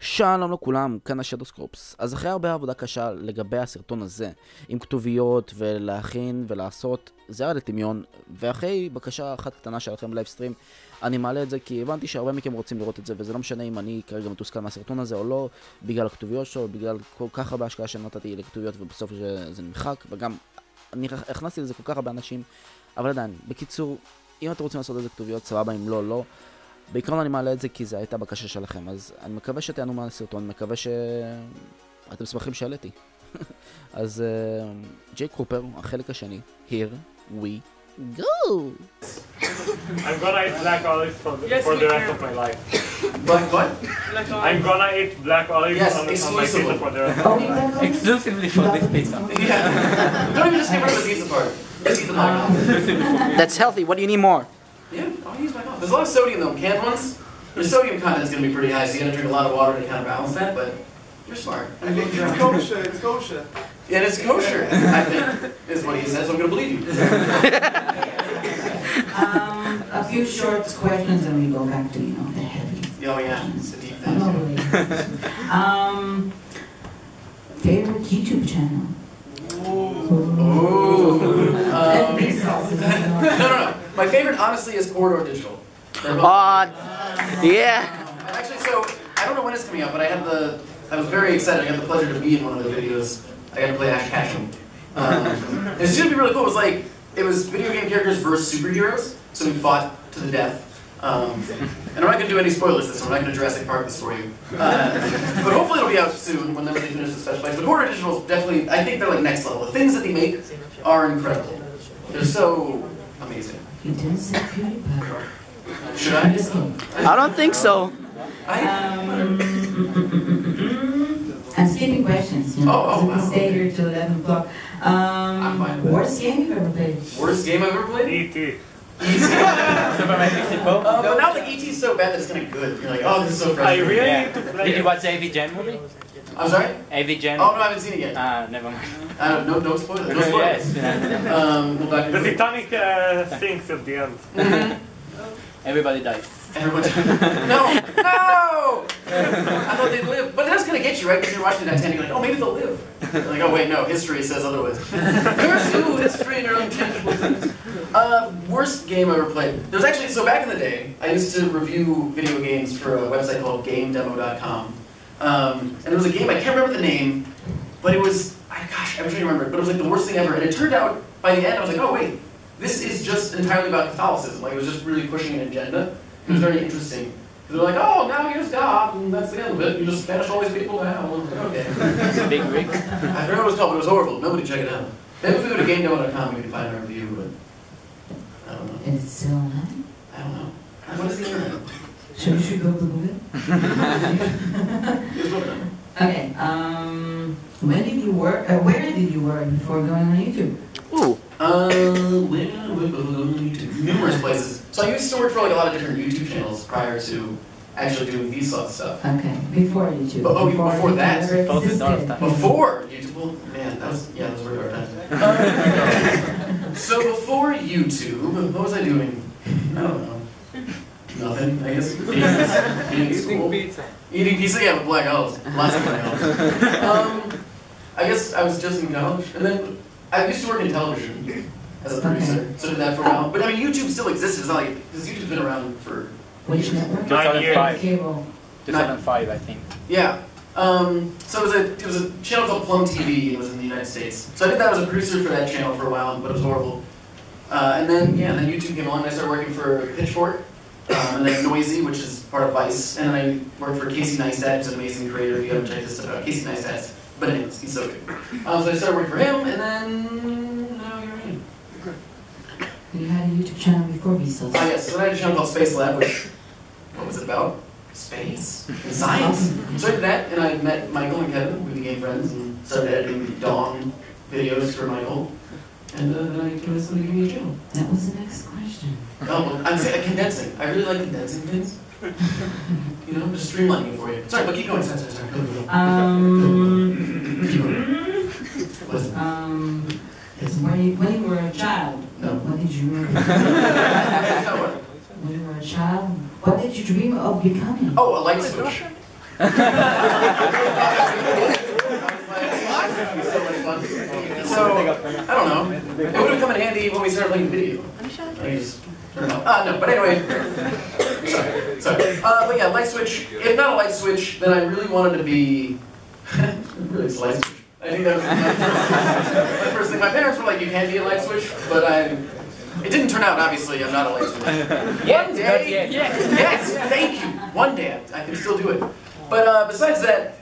שלום לכולם, כאן ה-ShadowSkrops. אז אחרי הרבה עבודה קשה לגבי הסרטון הזה, עם כתוביות ולהכין ולעשות, זה היה לטמיון, ואחרי בקשה אחת קטנה שלכם לייבסטרים, אני מעלה את זה כי הבנתי שהרבה מכם רוצים לראות את זה, וזה לא משנה אם אני כרגע מתוסכל מהסרטון הזה או לא, בגלל הכתוביות שלו, בגלל כל כך הרבה השקעה שנתתי לכתוביות ובסוף זה נמחק, וגם אני הכנסתי לזה כל כך הרבה אנשים, אבל עדיין, בקיצור, אם אתם רוצים לעשות את זה כתוביות, סבבה, אם לא, לא. בעיקרון אני מעלה את זה כי זה הייתה בקשה שלכם, אז אני מקווה שתהנו מהסרטון, מקווה שאתם שמחים שהעליתי. אז ג'ייק רופר, החלק השני, here we go! I'm gonna eat black olives for the rest of my life. Black what? I'm gonna eat black olives on my pizza for the rest of my life. Exclusively for this pizza. Yeah. Don't even just get rid of the pizza part. Just eat the black. That's healthy, what do you need more? Yeah, I'll use my mouth. There's a lot of sodium though, canned ones. The sodium content is going to be pretty high, so you're going to drink a lot of water to kind of balance that, but you're smart. It's kosher, it's kosher. Yeah, it's kosher, I think, is what he says, so I'm going to believe you. A few short questions and we go back to, the heavy. Oh yeah, it's a deep thing. Favorite YouTube channel? Ooh. No. My favorite, honestly, is Corridor Digital. Yeah! Actually, so, I don't know when it's coming out, but I was very excited. I got the pleasure to be in one of the videos. I got to play Ash Ketchum. It's going to be really cool. It was video game characters versus superheroes, so we fought to the death. And I'm not going to do any spoilers this time. I'm not going to Jurassic Park this for you. But hopefully it'll be out soon whenever they finish the special effects. But Corridor Digital is definitely, I think they're like next level. The things that they make are incredible. They're so amazing. You didn't say PewDiePie. Should I? I don't think so. I'm skipping questions, so we can stay here till 11 o'clock. I'm fine with Worst game you've ever played? Worst game I've ever played? E.T. But now the E.T. is so bad that it's kind of good. You're like, oh, this is so fresh. I really need to play Did you it. watch the AV Gen movie? I'm sorry? AV Gen? Oh, no, I haven't seen it yet. Never mind. No spoilers. No spoilers. Yes. The Titanic sinks at the end. Everybody dies. Everyone. No! I thought they'd live. But it does kind of get you, right? Because you're watching the Titanic, you're like, oh, maybe they'll live. You're like, oh, wait, no, history says otherwise. Pursue history and your intangible things. Worst game I ever played. There's actually, so back in the day, I used to review video games for a website called GameDemo.com. And there was a game, I can't remember the name, but it was, gosh, I wish I remembered, but it was like the worst thing ever. And it turned out, by the end, I was like, oh, wait, this is just entirely about Catholicism. Like, it was just really pushing an agenda. It was very interesting. They're like, oh, now here's God, and that's the end of it. You just banish all these people to hell. Okay. Big Rick. I forgot what it was called, but it was horrible. Nobody check it out. Maybe if we go to GameDemo.com, we can find our review, but I don't know. Is it still online? I don't know. What is the internet? So you should go Google it. Okay, where did you work before going on YouTube? Ooh. Numerous places. So I used to work for like a lot of different YouTube channels prior to actually doing Vsauce stuff. Okay, before YouTube. Before that. Before YouTube, well, man, those were dark times. So before YouTube, what was I doing? I don't know. Nothing, I guess. Eating pizza. Eating pizza, yeah, with black olives. Lots of black olives. I guess I was just in college, and then I used to work in television as a producer, so did that for a while. But I mean, YouTube still exists. It's not like, because YouTube's been around for Which network? 2005. Cable. 2005, I think. Yeah. So it was a channel called Plum TV. It was in the United States. So I did that as a producer for that channel for a while, but it was horrible. And then YouTube came along, and I started working for Pitchfork, and then Noisy, which is part of Vice. And then I worked for Casey Neistat, who's an amazing creator. If you haven't checked this stuff out, Casey Neistat. But anyways, he's so good. So I started working for him, and then now you're in. You had a YouTube channel before Vsauce. Oh yes, so I had a channel called Space Lab, which, what was it about? Space and science. So I did that, and I met Michael and Kevin. We became friends and started editing Dawn videos for Michael. And then I convinced them to give me a channel. That was the next question. Oh, well, I'm saying condensing. I really like condensing things. Just streamlining it for you. Sorry, but keep going. Sorry. Go. What is it? When you were a child, No. what did you remember? What? When you were a child, what did you dream of becoming? Oh, a light switch. So, I don't know. It would have come in handy when we started playing the video. No, but anyway. Sorry. But yeah, light switch. If not a light switch, then I really wanted to be. Really, it's a light switch. I think that was my first thing. My parents were like, "You can't be a light switch," but it didn't turn out. Obviously, I'm not a light switch. One day, yes, thank you. One day, I can still do it. But besides that,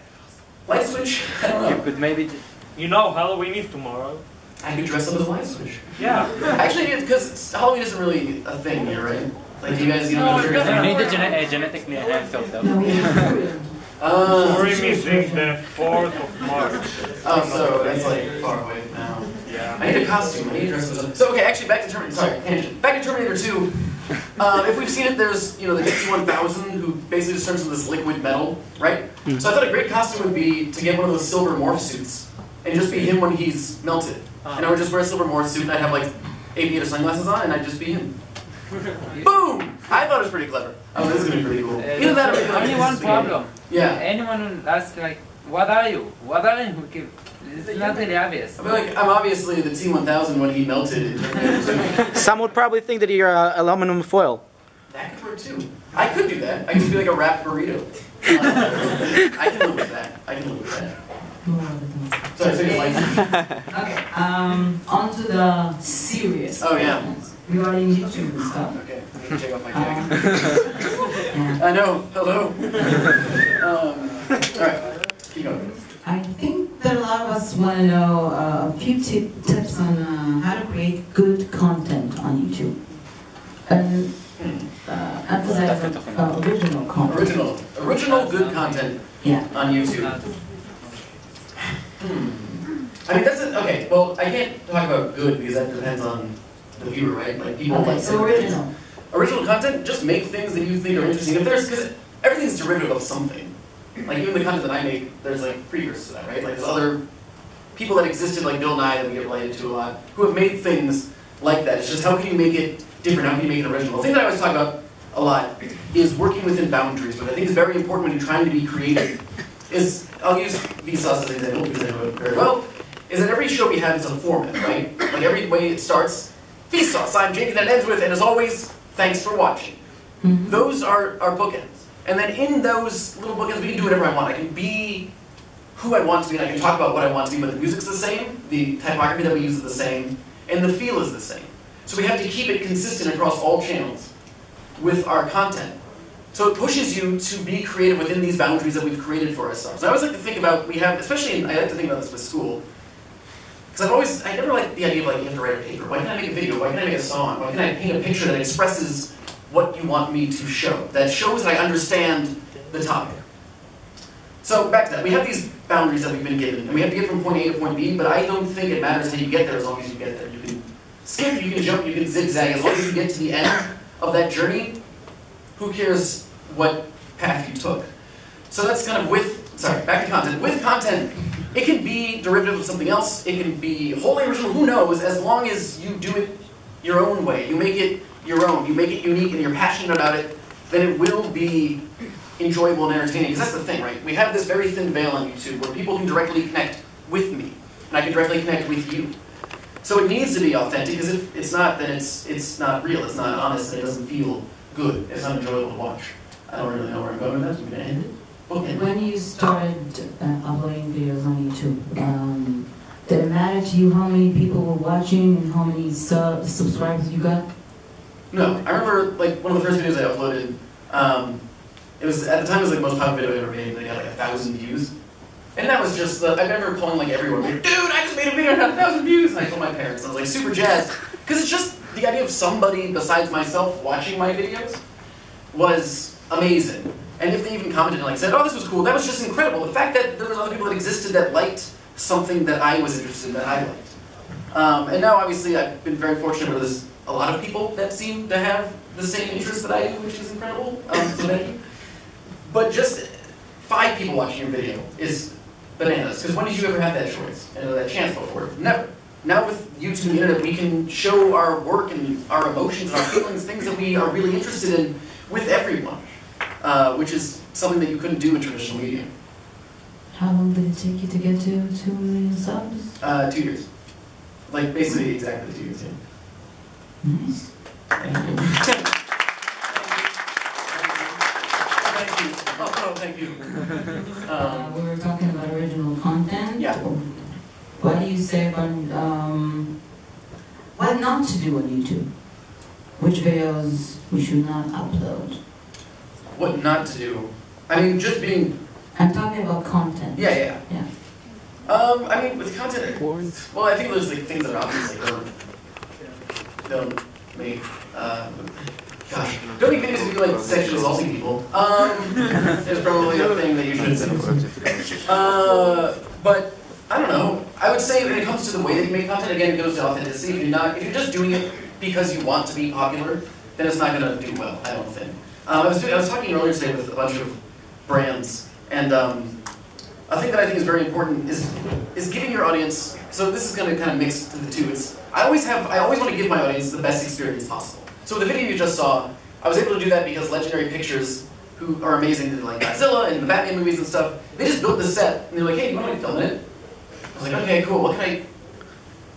light switch. I don't know. You could maybe. You know, Halloween is tomorrow. I could dress up as a light switch. Yeah. Actually, because Halloween isn't really a thing here, right? Like, do you guys, you know, You need a genetically enhanced yourself. No, we have Purim is the 4th of March. Oh, so that's like far away now. Yeah. I need a costume. I need to dress up. So okay, actually, back to Terminator. Sorry, tangent. Back to Terminator 2. If we've seen it, there's the DC-1000 who basically just turns into this liquid metal, right? So I thought a great costume would be to get one of those silver morph suits and just be him when he's melted. And I would just wear a silver morph suit and I'd have like aviator sunglasses on and I'd just be him. Boom! I thought it was pretty clever. Oh, this is gonna be pretty cool. Either that or maybe like Only one problem. Yeah. Anyone will ask like, what are you? What are you? It's not really obvious. I feel like I'm obviously the T-1000 when he melted in Terminator 2. Some would probably think that you're aluminum foil. That could work too. I could do that. I could just be like a wrapped burrito. I can live with that. I can live with that. Sorry, so you like Okay, on to the serious. Oh, yeah. questions regarding YouTube and stuff. Okay, I'm gonna take off my jacket. I know. Hello. Alright, keep going. I think that a lot of us want to know a few tips on how to create good content on YouTube. And emphasize original content. Original good content on YouTube. I mean, that's it. Okay, well, I can't talk about good because that depends on the viewer, right? Like, people like so original. Original content, just make things that you think are interesting. If there's, because everything's derivative of something. Like, even the content that I make, there's like precursors to that, right? Like, there's other people that existed, like Bill Nye, that we get related to a lot, who have made things like that. It's just how can you make it different? How can you make it original? The thing that I always talk about a lot is working within boundaries, but I think is very important when you're trying to be creative. Is, I'll use Vsauce as an example because I know it very well, is that every show we have is a format, right? Like every way it starts, Vsauce, I'm Jake, and it ends with, and as always, thanks for watching. Those are bookends. And then in those little bookends, we can do whatever I want. I can be who I want to be, and I can talk about what I want to be, but the music's the same, the typography that we use is the same, and the feel is the same. So we have to keep it consistent across all channels with our content. So it pushes you to be creative within these boundaries that we've created for ourselves. I always like to think about, we have, especially I like to think about this with school, because I never liked the idea of like, you have to write a paper. Why can't I make a video? Why can't I make a song? Why can't I paint a picture that expresses what you want me to show? That shows that I understand the topic. So back to that, we have these boundaries that we've been given, and we have to get from point A to point B, but I don't think it matters how you get there as long as you get there. You can skip, you can jump, you can zigzag, as long as you get to the end of that journey, who cares what path you took? So that's kind of back to content. With content, it can be derivative of something else, it can be wholly original, who knows, as long as you do it your own way. You make it your own, you make it unique, and you're passionate about it, then it will be enjoyable and entertaining. Because that's the thing, right? We have this very thin veil on YouTube where people can directly connect with me, and I can directly connect with you. So it needs to be authentic, because if it's not, then it's not real, it's not honest, and it doesn't feel good, it's not enjoyable to watch. I don't really know where I'm going with that, so we're going to end it. Okay. When you started uploading videos on YouTube, did it matter to you how many people were watching and how many subscribers you got? No, I remember like one of the first videos I uploaded, it was, at the time it was like the most popular video I ever made, they got like 1,000 views. And that was just, I remember calling like everyone, like, dude, I just made a video and had 1,000 views! And I told my parents, and I was like super jazzed. Because it's just, the idea of somebody besides myself watching my videos was amazing. And if they even commented and like said, oh, this was cool, that was just incredible. The fact that there was other people that existed that liked something that I was interested in, that I liked. And now obviously I've been very fortunate where there's a lot of people that seem to have the same interests that I do, which is incredible. So thank you. But just 5 people watching your video is bananas. Because when did you ever have that choice and that chance before? Never. Now with YouTube and the internet, we can show our work and our emotions and our feelings, things that we are really interested in with everyone. Which is something that you couldn't do in traditional media. How long did it take you to get to 2 million subs? 2 years. Like basically exactly 2 years. Yeah. Nice. Thank you. Thank you. Oh, no, thank you. We were talking about original content. Yeah. What do you say about what not to do on YouTube? Which videos we should not upload? What not to do? I mean, just being... I'm talking about content. Yeah. Yeah. I mean, with content... Well, I think there's like things that are obvious, like don't make... Gosh, don't make videos of you like sexually assaulting people. There's probably a thing that you shouldn't say. But I don't know. I would say when it comes to the way that you make content, again, it goes to authenticity. If you're just doing it because you want to be popular, then it's not going to do well, I don't think. I was talking earlier today with a bunch of brands, and a thing that I think is very important is giving your audience. So this is going to kind of mix the two. I always want to give my audience the best experience possible. So with the video you just saw, I was able to do that because Legendary Pictures, who are amazing, they're like Godzilla and the Batman movies and stuff, they just built this set, and they're like, hey, do you want to film in it? I was like, okay, cool, what can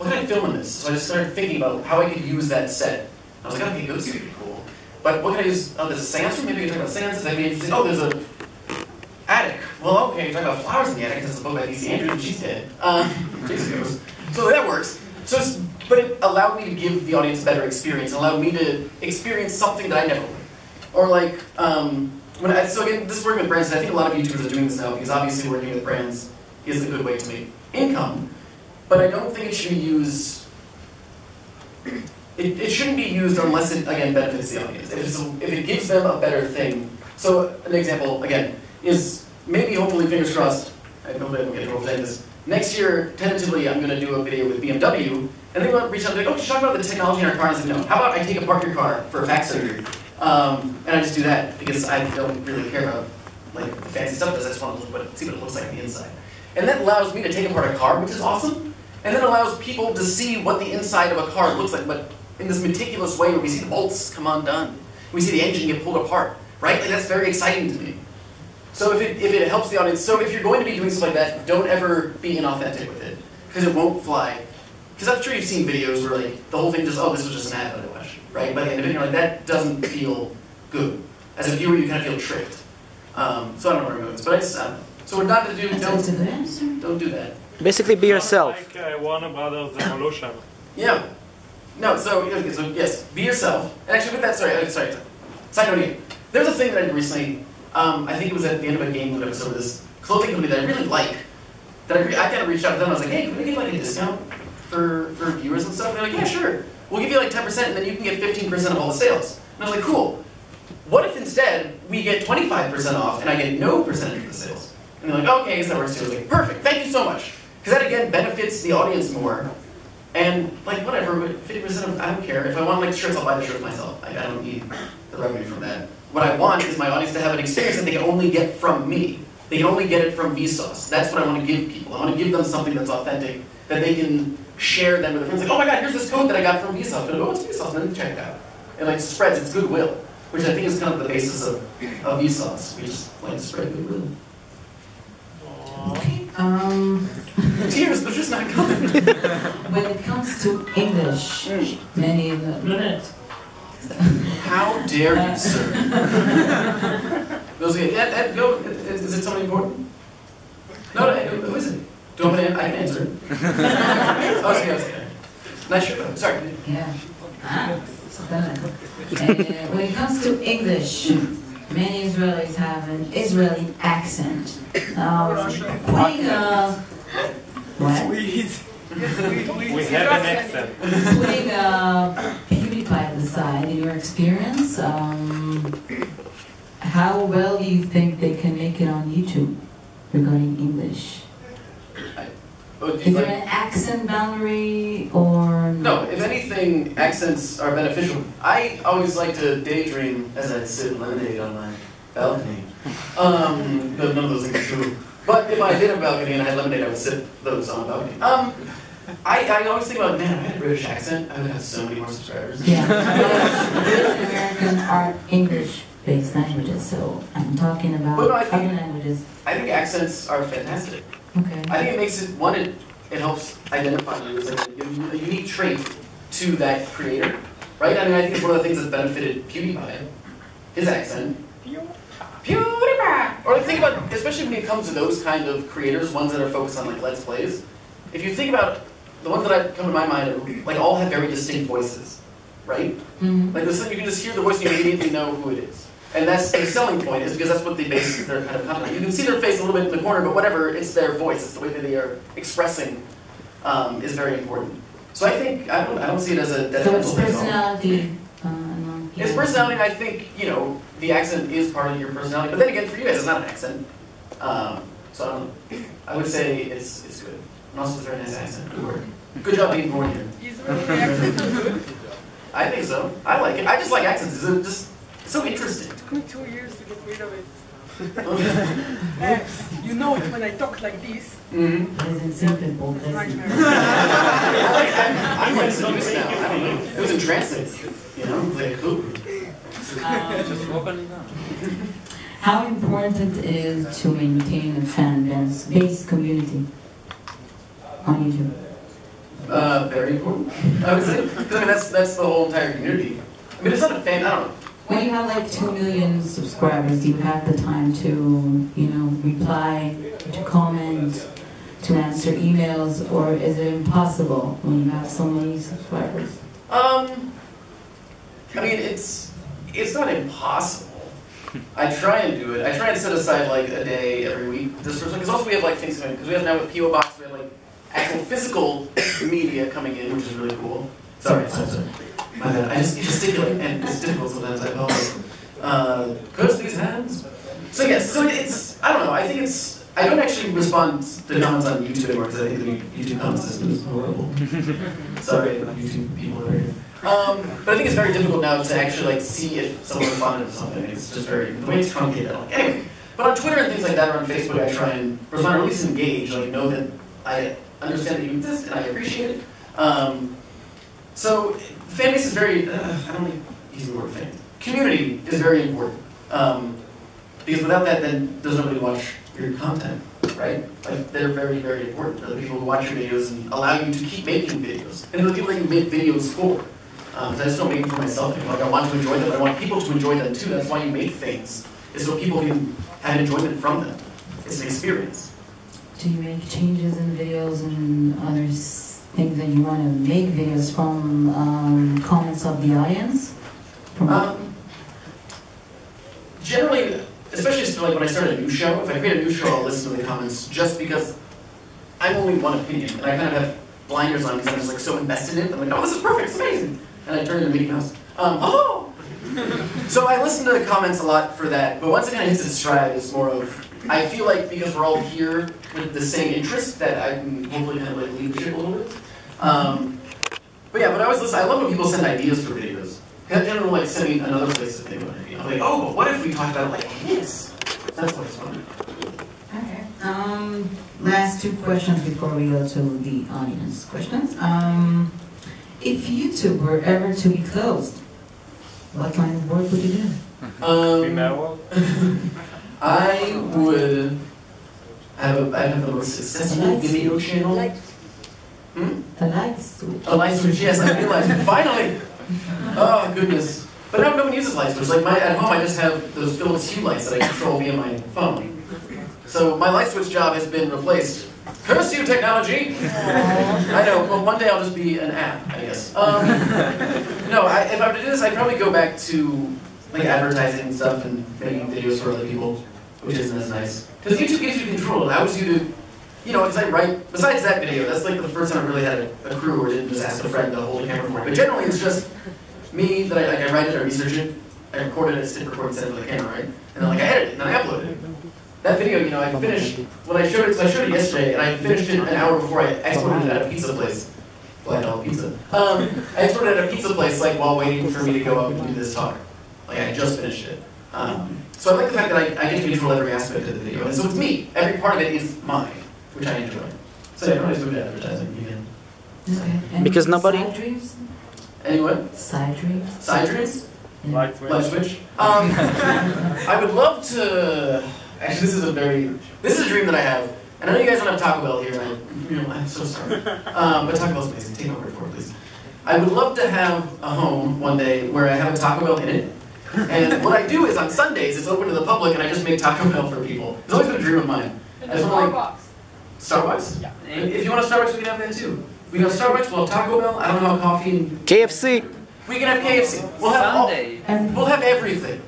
I film in this? So I just started thinking about how I could use that set. I was like, okay, this would be pretty cool. But what can I use? Oh, there's a seance room, maybe I can talk about seances, that'd be interesting. Oh, there's a attic. Well, okay, talk about flowers in the attic, that's a book by DC Andrews, and she's dead. So that works. But it allowed me to give the audience a better experience. It allowed me to experience something that I never would. Or like, so again, this is working with brands, and I think a lot of YouTubers are doing this now, because obviously working with brands is a good way to make income. But I don't think it should be used, it shouldn't be used unless it, again, benefits the audience. If it gives them a better thing. So an example, again, is maybe, hopefully, fingers crossed, I hope I don't get trouble saying this, next year, tentatively, I'm going to do a video with BMW, and they want to reach out and be like, oh, talk about the technology in our car. And I was like, no, how about I take apart your car for a fax surgery? And I just do that, because I don't really care about like the fancy stuff, because I just want to see what it looks like on the inside. And that allows me to take apart a car, which is awesome, and then allows people to see what the inside of a car looks like, but in this meticulous way where we see the bolts come undone. We see the engine get pulled apart, right? Like, that's very exciting to me. So if it helps the audience, so if you're going to be doing stuff like that, don't ever be inauthentic with it, because it won't fly. Because I'm sure you've seen videos where like the whole thing just, oh, this was just an ad that I watched, right? By the end of it, you're like, that doesn't feel good. As a viewer, you kind of feel tricked. So I don't know where I'm going, but I just, so we're not to do, don't do that. Basically, be yourself. Like Warner Brothers Evolution. Yeah. No, so yes, be yourself. And actually with that, sorry, side note again. There was a thing that I did recently, I think it was at the end of a game episode of this clothing company that I really like, that I kind of reached out to them, I was like, hey, can we get like a discount for viewers and stuff? And they're like, yeah, sure. We'll give you like 10% and then you can get 15% of all the sales. And I was like, cool. What if instead we get 25% off and I get no percentage of the sales? And they're like, okay, I guess that works too. I was like, perfect, thank you so much. Because that again benefits the audience more. And like whatever, 50% of, I don't care. If I want like shirts, I'll buy the shirts myself. Like, I don't need the revenue from that. What I want is my audience to have an experience that they can only get from me. They can only get it from Vsauce. That's what I want to give people. I want to give them something that's authentic, that they can share them with their friends. Like, oh my god, here's this code that I got from Vsauce. But oh, it's Vsauce, and then check it out. It like spreads, it's goodwill, which I think is kind of the basis of Vsauce. We just like to spread goodwill. Okay. Tears, they're just not coming. When it comes to English, many How dare you, sir? Those guys, go. Is it somebody important? No, who is it? Do you want me to? I can answer. Okay. Nice shirt. Sorry. Yeah. When it comes to English, many Israelis have an Israeli accent. Putting what? We have an accent. Putting PewDiePie aside, in your experience, how well do you think they can make it on YouTube regarding English? Is there an accent boundary or no? If anything, accents are beneficial. I always like to daydream as I sip lemonade on my balcony. But none of those things are true. But if I did have a balcony and I had lemonade, I would sip those on my balcony. I always think about, man, if I had a British accent, I would have so many more subscribers. Yeah, British American are English based languages, so I'm talking about But no, other languages. I think accents are fantastic. Okay. I think it makes it, one, it helps identify you as like a unique trait to that creator, right? I mean, I think it's one of the things that's benefited PewDiePie, his accent. PewDiePie! Or like think about, especially when it comes to those kind of creators, ones that are focused on like Let's Plays. If you think about the ones that come to my mind, are, like all have very distinct voices, right? Mm-hmm. Like you can just hear the voice and you immediately know who it is. And that's their selling point, is because that's what they base their kind of content on. You can see their face a little bit in the corner, but whatever, it's their voice, it's the way that they are expressing is very important. So I think, I don't see it as a detrimental So thing it's at all. personality. It's personality, and I think, you know, the accent is part of your personality. But then again, for you guys, it's not an accent. So I don't know. I would say it's good. And also it's a very nice accent. Good work. Good job being born here. Is the accent good? I think so. I like it. I just like accents. It's just so interesting. It took me 2 years to get rid of it. You know it when I talk like this. Mm-hmm. It's a nightmare. I'm like seduced now. I don't know. It was entrancing. You know, like ooh. Just open it up. How important it is to maintain a fan base community on YouTube? Very important. I would say. Because I mean, that's the whole entire community. I mean, it's not a fan. I don't know. When you have like 2 million subscribers, do you have the time to, you know, reply, to comment, to answer emails, or is it impossible when you have so many subscribers? I mean, it's not impossible. I try and do it. I try and set aside like a day every week. Because also we have like things coming, because we have now with PO Box, we have like actual physical media coming in, which is really cool. Sorry. My bad. I just gesticulate, and it's difficult sometimes. I apologize. Curse these hands. So yes, so it's, I don't know. I think it's, I don't actually respond to comments on YouTube anymore because I think the YouTube comment system is horrible. Sorry, YouTube people are here. But I think it's very difficult now to actually like see if someone responded to something. It's just very, the way it's truncated. I don't like. Anyway, but on Twitter and things like that, or on Facebook, I try and respond, or at least engage. Like know that I understand that you exist and I appreciate it. So fan base is very, I don't like using the word fan. Community is very important. Because without that, then there's nobody to watch your content, right? Like, they're very, very important. They're the people who watch your videos and allow you to keep making videos. And they're the people that you make videos for. I just don't make them for myself anymore. Like, I want to enjoy them, but I want people to enjoy them too. That's why you make things, is so people can have enjoyment from them. It's an experience. Do you make changes in videos and other things that you want to make videos from comments of the audience? Generally, especially like when I start a new show, if I create a new show, I'll listen to the comments just because I'm only one opinion, and I kind of have blinders on because I'm just like so invested in it. I'm like, oh, this is perfect, it's amazing, and I turn into Mickey Mouse. So I listen to the comments a lot for that, but once it kind of hits its stride, it's more of, I feel like because we're all here with the same interest, that I can hopefully kind of like lead the ship a little bit. But yeah, but I always listen. I love when people send ideas for videos. That generally like send me another place to think about it. I'm like, oh, but what if we talked about it like this? That's what's fun. Okay. Last 2 questions before we go to the audience questions. If YouTube were ever to be closed, what kind of work would you do? I would have the most successful video channel. A light switch. A light switch, yes, I realized it. Finally! Oh, goodness. But now no one uses light switch. Like at home, I just have those Philips Hue lights that I control via my phone. So my light switch job has been replaced. Curse you, technology! I know, well, one day I'll just be an app, I guess. No, if I were to do this, I'd probably go back to like advertising and stuff and making videos for other people, which isn't as nice. Because YouTube gives you control. It allows you to, you know, because I write, besides that video, that's like the first time I really had a crew or didn't just ask a friend to hold the camera for me. But generally it's just me that I write it, I research it, I record it, I stick record and send it to the camera, right? And then like I edit it, and then I upload it. That video, you know, I finished, when I showed it, so I showed it yesterday, and I finished it an hour before I exported it at a pizza place. Well, I know pizza. I exported it at a pizza place, like, while waiting for me to go up and do this talk. Like, I just finished it. So I like the fact that I get to control every aspect of the video. And so it's me. Every part of it is mine, which I enjoy. So yeah, I always do advertising again. Okay. And Because nobody... Side dreams? Anyone? Side dreams? Side dreams? Light switch. Light switch. I would love to. Actually, this is a dream that I have, and I know you guys don't have Taco Bell here. I'm so sorry. But Taco Bell's amazing. Take my word for it, please. I would love to have a home one day where I have a Taco Bell in it, and what I do is on Sundays it's open to the public, and I just make Taco Bell for people. It's always been a dream of mine. I just want to, Starbucks? Yeah. If you want a Starbucks, we can have that too. We can have Starbucks. We'll have Taco Bell. I don't know how coffee. And KFC. We can have KFC. We'll have we'll have everything.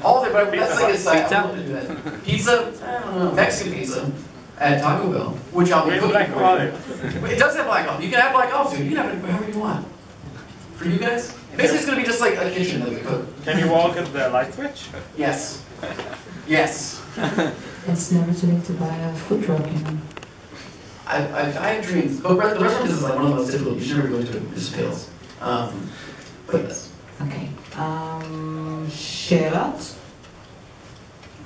All of it, but that's like a side. I'd love to do that. Pizza, I don't know, Mexican pizza at Taco Bell, which I'll be cooking for you. It does have black olive. You can have black olive too. You can have it however you want. For you guys, basically it's gonna be just like a kitchen that we cook. Can you walk at the light switch? Yes. Yes. It's never too late to buy a food truck, you know. I have dreams, but the restaurant business is like one of the most difficult. You should never go into it. It just fails. But yes. Okay. שאלות?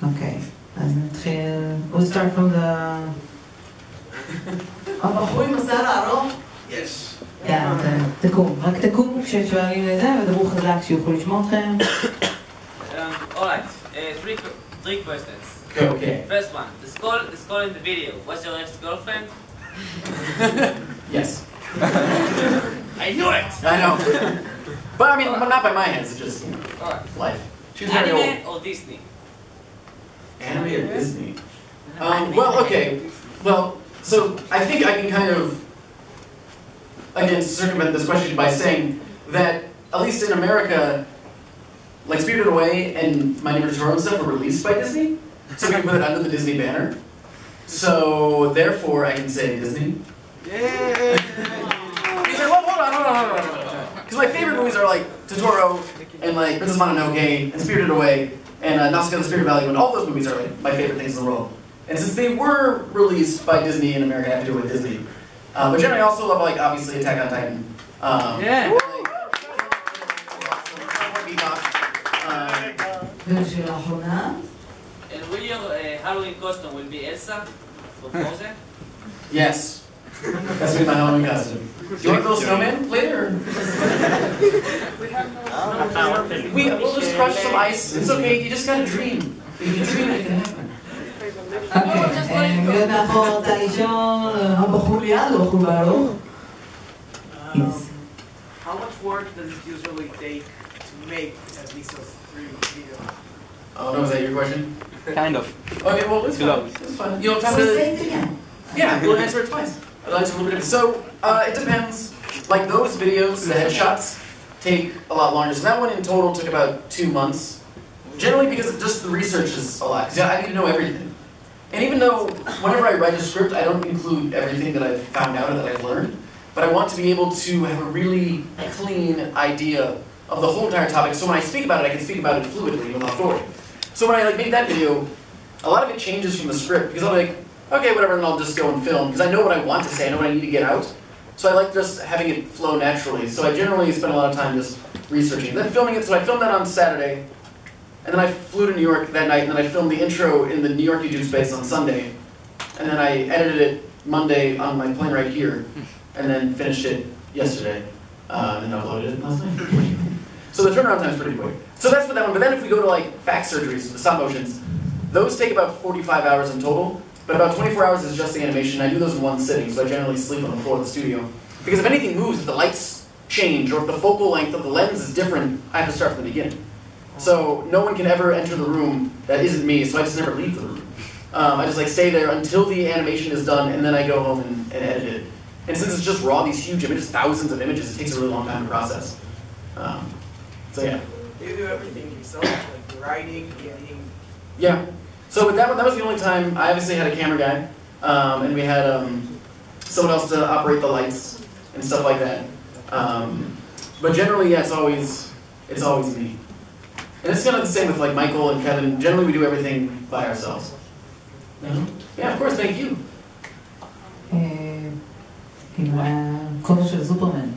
Okay. אז נתחיל... We'll start from the... הבחור עם השיער הארוך? Yes. תקום. רק תקום כששואלים לזה, ודברו חזק שיוכלו לשמוע אתכם. Alright, three questions. Okay. First one, the skull in the video. Was your ex-girlfriend? Yes. I knew it! I know. But I mean, not by my hands, it's just, you know, life. She's very old. Anime or Disney? Anime or Disney? Well, okay. Well, so I think I can kind of, again, circumvent this question by saying that, at least in America, like Spirited Away and My Neighbor Totoro and stuff were released by Disney, so we can put it under the Disney banner. So, therefore, I can say Disney. Yay! Hold on. Because my favorite movies are like Totoro and like Princess Mononoke and Spirited Away and Nausicaa the Spirit Valley, and all those movies are like my favorite things in the world. And since they were released by Disney in America, I have to do it with Disney. But generally, I also love like obviously Attack on Titan. Yeah. ושאלה אחרונה? And will your Halloween costume will be Elsa for Frozen? Yes. That's gonna be my Halloween costume. Do you want to build a snowman later? We'll just crush some ice. It's okay. You just gotta dream. If you dream, it can happen. אוקיי, מאחור רוצה לשאול, הבחור ליד או בחור בארוך? How much work does it usually take to make at least a 3 video? Oh no, is that your question? Kind of. Okay, well, it's fine. It's fine. You don't have to say it again. Yeah, we'll answer it twice. I'll answer a little bit. So, it depends. Like those videos, the headshots, take a lot longer. So that one in total took about 2 months. Generally because just the research is a lot. Because I need to know everything. And even though whenever I write a script, I don't include everything that I've found out or that I've learned, but I want to be able to have a really clean idea of the whole entire topic. So when I speak about it, I can speak about it fluidly without authority. So when I make that video, a lot of it changes from the script because I'm like, okay, whatever, then I'll just go and film because I know what I want to say, I know what I need to get out. So I like just having it flow naturally. So I generally spend a lot of time just researching, then filming it. So I filmed that on Saturday. And then I flew to New York that night, and then I filmed the intro in the New York YouTube space on Sunday. And then I edited it Monday on my plane right here, and then finished it yesterday, and uploaded it last night. So the turnaround time is pretty quick. So that's for that one. But then if we go to like fact surgeries, the stop motions, those take about 45 hours in total, but about 24 hours is just the animation. I do those in one sitting, so I generally sleep on the floor of the studio. Because if anything moves, if the lights change, or if the focal length of the lens is different, I have to start from the beginning. So no one can ever enter the room that isn't me, so I just never leave the room. I just like stay there until the animation is done, and then I go home and edit it. And since it's just raw, these huge images, thousands of images, it takes a really long time to process. So yeah. Do you do everything yourself, like the writing, editing? Yeah. So with that one, that was the only time. I obviously had a camera guy, and we had someone else to operate the lights and stuff like that. But generally, yeah, it's always me. And it's kind of the same with like Michael and Kevin. Generally, we do everything by ourselves. Yeah, of course. Thank you. עם הכובע של סופרמן.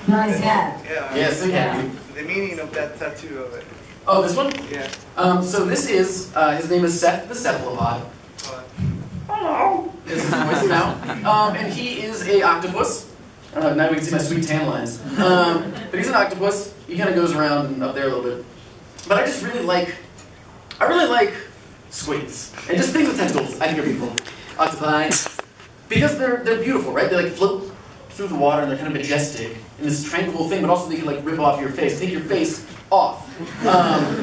Nice hat. Yeah. Yes, the cat. The meaning of that tattoo of it. Oh, this one? Yeah. So this is, his name is Seth the Cephalopod. Hello. This is his voice now. And he is a octopus. Now we can see my sweet tan lines. But he's an octopus. he kind of goes around and up there a little bit. But I just really like squids. And just things with tentacles, I think are beautiful. Octopi. Because they're beautiful, right? They like float through the water and they're kind of majestic in this tranquil thing, but also they can like rip off your face, take your face off,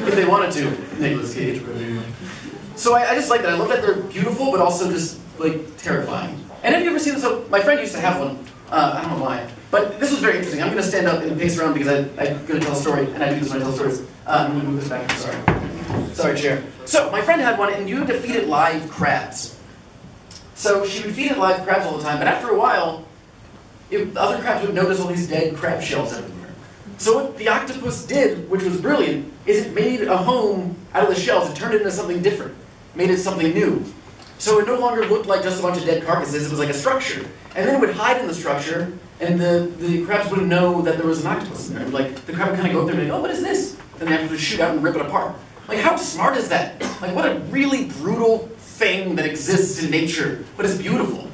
if they wanted to. Nicolas Cage. So I just like that. I love that they're beautiful, but also just like terrifying. And have you ever seen this? So my friend used to have one. I don't know why. But this was very interesting. I'm going to stand up and pace around because I'm going to tell a story, and I do this when I tell stories. I'm going to move this back. I'm sorry, chair. So my friend had one, and you had to feed it live crabs. So she would feed it live crabs all the time, but after a while, other crabs would notice all these dead crab shells everywhere. So what the octopus did, which was brilliant, is it made a home out of the shells. It turned it into something different, made it something new. So it no longer looked like just a bunch of dead carcasses, it was like a structure. And then it would hide in the structure, and the crabs wouldn't know that there was an octopus in there. Like, the crab would kind of go up there and be like, oh, what is this? And they have to shoot out and rip it apart. Like, how smart is that? Like, what a really brutal thing that exists in nature, but it's beautiful.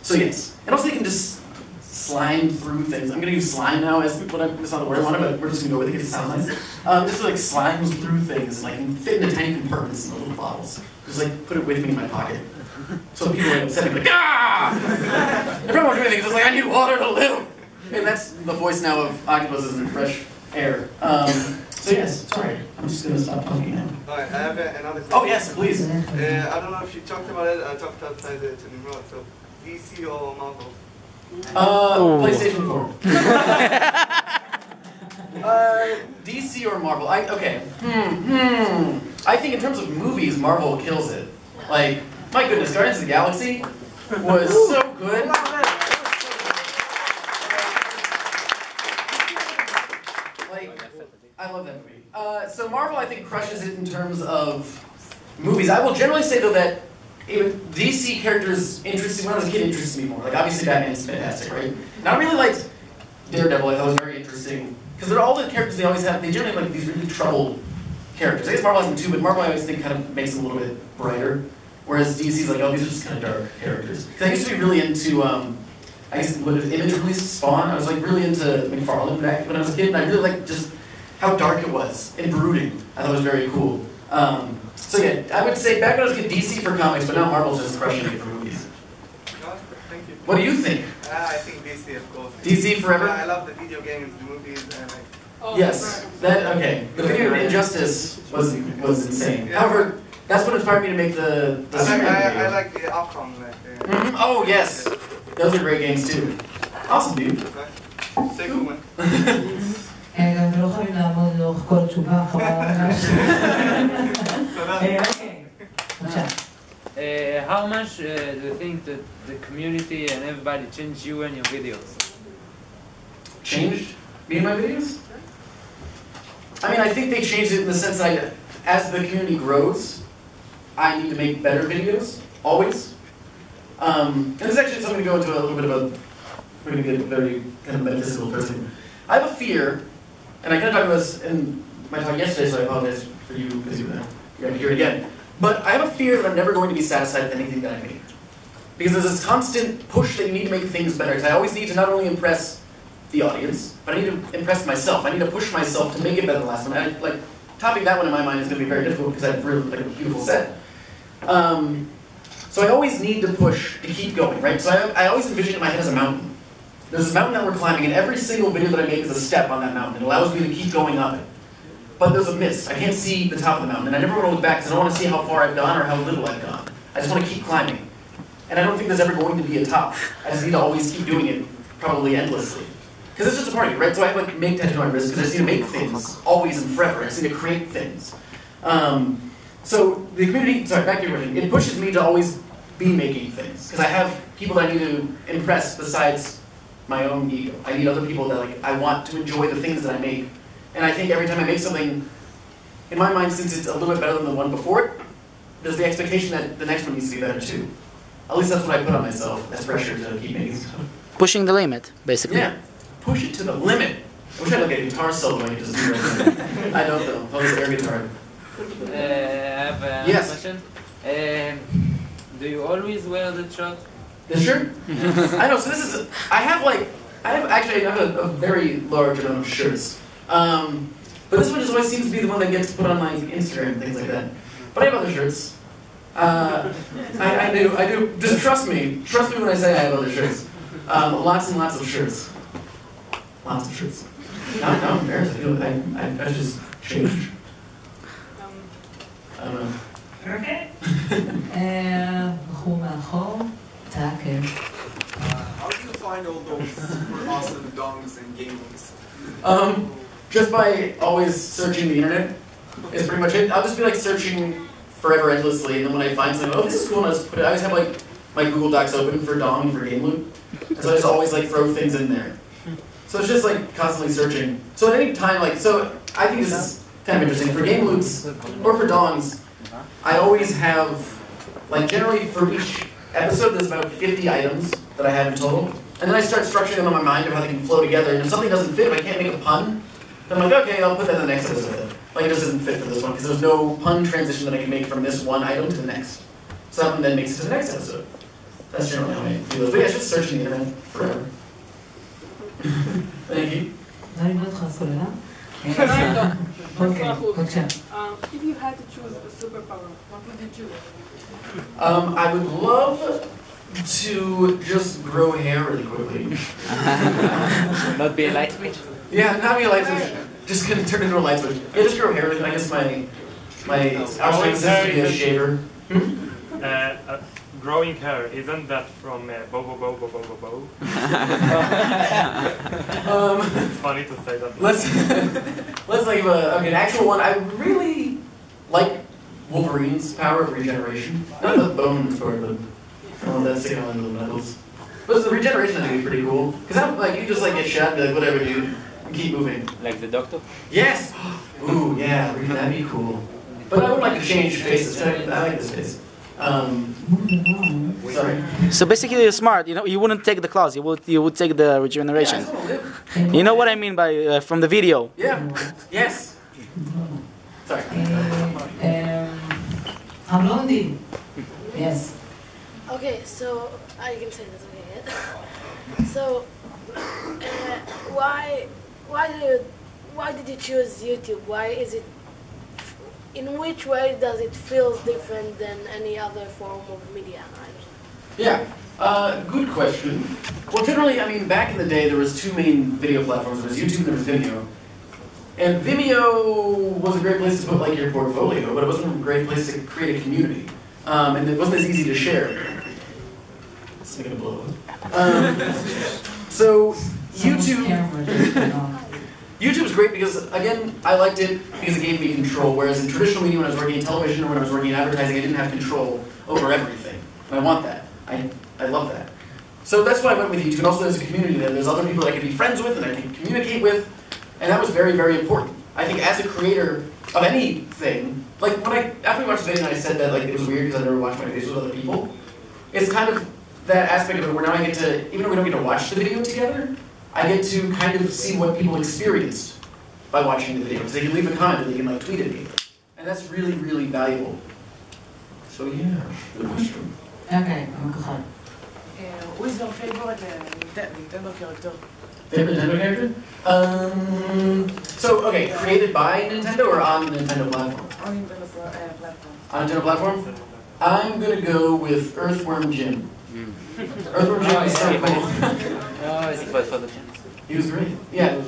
So yes. And also you can just slime through things. I'm going to use slime now as what it's not a word on it, but we're just going to go with it because it sounds nice. Just like slimes through things, and like can fit into tiny compartments in the little bottles. Just like put it with me in my pocket. So people are upset and like, ah! Everyone won't do anything, it's like, I need water to live! And that's the voice now of octopuses in fresh air. So yes, sorry, I'm just going to stop talking now. Alright, I have another question. Oh yes, please. I don't know if you talked about it, I talked outside it in the road, so DC or Marvel? PlayStation 4. DC or Marvel? Okay. I think in terms of movies, Marvel kills it. Like, my goodness, Guardians of the Galaxy was so good. Like, I love that movie. So Marvel, I think, crushes it in terms of movies. I will generally say, though, that DC characters interested, when I was a kid, interested me more. Like, obviously Batman's fantastic, right? And I really liked Daredevil. I thought it was very interesting. Because they're all the characters they always have, they generally have like these really troubled characters. I guess Marvel has them too, but Marvel I always think kind of makes them a little bit brighter. Whereas DC's like, oh, these are just kind of dark characters. Because I used to be really into, I guess, when Image released Spawn, I was like really into McFarlane back when I was a kid, and I really liked just how dark it was and brooding. I thought it was very cool. So yeah, I would say back when I was a kid, DC for comics, but now Marvel's just crushing it for movies. Thank you. What do you think? I think DC, of course. DC forever? I love the video games, the movies, and like... Yes, okay. The video Injustice was insane. Yeah. However, that's what inspired me to make the I like the outcome. Like, Oh yes, those are great games too. Awesome, dude. Say cool one. גם לא יכולים לעמוד לאורך כל התשובה אחריו. אוקיי, בבקשה. How much do you think that the community and everybody changed you and your videos? Changed me and my videos? I mean, I think they changed it in the sense that as the community grows, I need to make better videos, always. And this is actually something to go into a little bit of a, we're going to get very kind of metaphysical person. I have a fear, and I kind of talked about this in my talk yesterday, so I apologize for you because you're going to hear it again. But I have a fear that I'm never going to be satisfied with anything that I make. Because there's this constant push that you need to make things better. Because I always need to not only impress the audience, but I need to impress myself. I need to push myself to make it better than the last one. Like, topping that one in my mind is going to be very difficult because I have really like a beautiful set. So I always need to push to keep going, right? So I always envision it in my head as a mountain. There's a mountain that we're climbing, and every single video that I make is a step on that mountain. It allows me to keep going up it. But there's a mist. I can't see the top of the mountain, and I never want to look back because I don't want to see how far I've gone or how little I've gone. I just want to keep climbing. And I don't think there's ever going to be a top. I just need to always keep doing it, probably endlessly. Because it's just a party, right? So I have like make tattoo on my wrist because I just need to make things always and forever. I just need to create things. So the community, sorry, back to your question. It pushes me to always be making things because I have people that I need to impress besides my own ego. I need other people that like I want to enjoy the things that I make. And I think every time I make something, in my mind, since it's a little bit better than the one before it, there's the expectation that the next one needs to be better too. At least that's what I put on myself as pressure to keep making stuff. Pushing the limit, basically. Yeah, push it to the limit. I wish I had like a guitar solo I could just do that. I don't though. I'll just air guitar. I have a question. Do you always wear the shirt? The shirt? I know. So this is. I have a very large amount of shirts. But this one just always seems to be the one that gets put on my Instagram and things like that. But I have other shirts. I do. Just trust me. Trust me when I say I have other shirts. Lots and lots of shirts. Lots of shirts. Now I'm embarrassed. I feel I just changed. I don't know. Okay. בחור מאחור, תעקב. How do you find all those super awesome dongs and game moves? Just by always searching the internet is pretty much it. I'll just be like searching forever endlessly, and then when I find something, oh, this is cool, and I just put it. I always have like my Google Docs open for dong and for game loop, and so I just always like throw things in there. So it's just like constantly searching. So at any time, like, so I think this is kind of interesting for game loops or for dongs. I always have, like, generally for each episode, there's about 50 items that I have in total. And then I start structuring them in my mind of how they can flow together. And if something doesn't fit, if I can't make a pun, then I'm like, okay, I'll put that in the next episode. Like, it just doesn't fit for this one, because there's no pun transition that I can make from this one item to the next. So that one then makes it to the next episode. That's generally how I do those. But yeah, it's just searching the internet forever. Thank you. If you had to choose a superpower, what would you choose? I would love to just grow hair really quickly. Not be a light switch? Yeah, not be a light switch. Just gonna turn into a light switch. Yeah, just grow hair really quick. I guess my outside exists to be a shaver. Growing hair, isn't that from Bo Bo Bo Bo Bo Bo Bo? It's funny to say that. Let's think of an actual one. I really like Wolverine's power of regeneration. Not the bone sword, but that's sticking on the knuckles. But the regeneration I think is pretty cool. Because like you just like get shot and be like, whatever, dude, and keep moving. Like the doctor? Yes. Ooh, yeah, that'd be cool. But I would like to change faces. I like this face. Sorry. So basically, you're smart. You know, you wouldn't take the claws. You would take the regeneration. Yeah, I just want to live. You know what I mean by from the video. Yeah. Yes. Sorry. Blondie. Yes. Okay, so I can say this. Okay. So, why did you choose YouTube? Why is it? In which way does it feel different than any other form of media? Yeah, good question. Well, generally, I mean, back in the day, there was two main video platforms. There was YouTube and there was Vimeo. And Vimeo was a great place to put like your portfolio, but it wasn't a great place to create a community. And it wasn't as easy to share. It's not gonna blow up. So YouTube's great because, again, I liked it because it gave me control, whereas in traditional media, when I was working in television or when I was working in advertising, I didn't have control over everything. And I want that. I love that. So that's why I went with YouTube. And also there's a community there. There's other people that I can be friends with and I can communicate with. And that was very, very important. I think as a creator of anything, like after we watched the video and I said that like it was weird because I never watched my videos with other people, it's kind of that aspect of it where now I get to, even though we don't get to watch the video together, I get to kind of see what people experienced by watching the video. Because they can leave a comment or they can like tweet at me. And that's really, really valuable. So yeah, good question. Okay, who is your favorite Nintendo character? Favorite Nintendo character? So, okay, created by Nintendo or on the Nintendo platform? On Nintendo platform. On Nintendo platform? I'm gonna go with Earthworm Jim. Earthworm Jim is so cool. He was great. Yeah.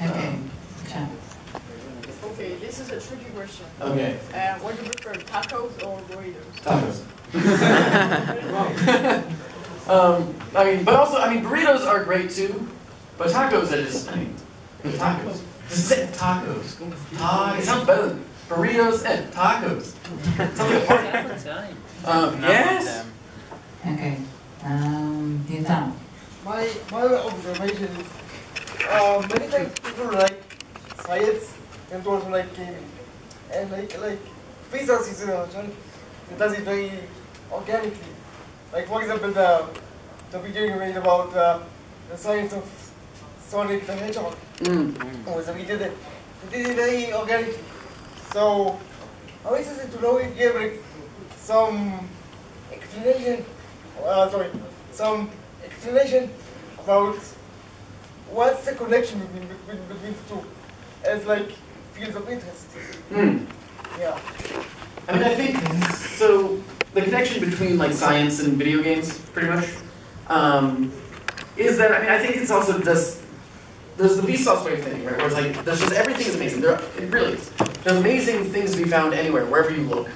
Okay. Okay, this is a tricky question. Okay. What do you prefer, tacos or burritos? Tacos. I mean, but also, I mean, burritos are great too. But tacos are just, tacos. Just say tacos. It sounds better than burritos and tacos. Sounds like a party. Yes. Okay. My observation is many times people like science and also like gaming. And like physics is it does it very organically. Like for example the video you made about the science of Sonic the Hedgehog was a video that did it very organically. So how is it to know if you have like some explanation about what's the connection between the two? as like fields of interest. Yeah. I mean, I think so. The connection between like science and video games, pretty much, is that I think it's also just there's the Vsauce way of thinking, right? Where it's like there's just everything is amazing. It really is. There's amazing things to be found anywhere, wherever you look.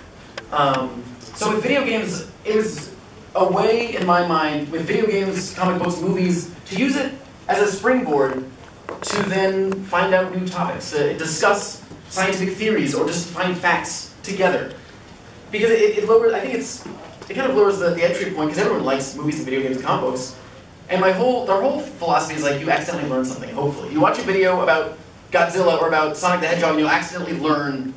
So with video games, it was a way in my mind with video games, comic books, movies to use it as a springboard to then find out new topics, to discuss scientific theories, or just find facts together. Because it lowers, I think it kind of lowers the entry point, because everyone likes movies and video games and comic books. And their whole philosophy is like you accidentally learn something, hopefully. You watch a video about Godzilla or about Sonic the Hedgehog and you'll accidentally learn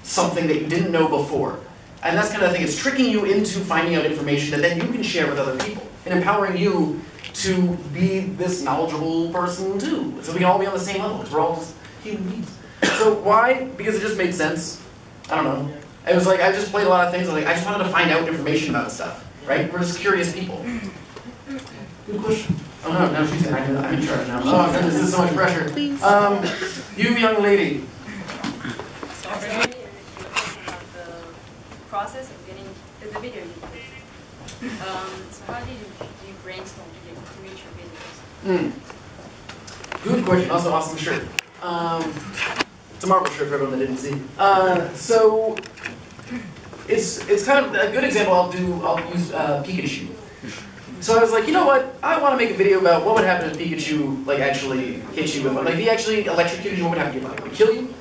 something that you didn't know before. And that's kind of the thing, it's tricking you into finding out information that then you can share with other people, and empowering you to be this knowledgeable person too. So we can all be on the same level, because we're all just human beings. So why? Because it just made sense. I don't know. It was like, I just played a lot of things, like I just wanted to find out information about stuff, right? We're just curious people. Good question. Oh no, she's in. I'm in charge now. Oh goodness, this is so much pressure. You young lady. Process of getting the video you did. So how did you brainstorm to reach your videos? Good question. Also awesome shirt. It's a Marvel shirt for everyone that didn't see. So it's kind of a good example. I'll use Pikachu. So I was like, you know what? I want to make a video about what would happen if Pikachu like actually hit you with one. Like if he actually electrocuted you, what would happen to you? Like, would he kill you?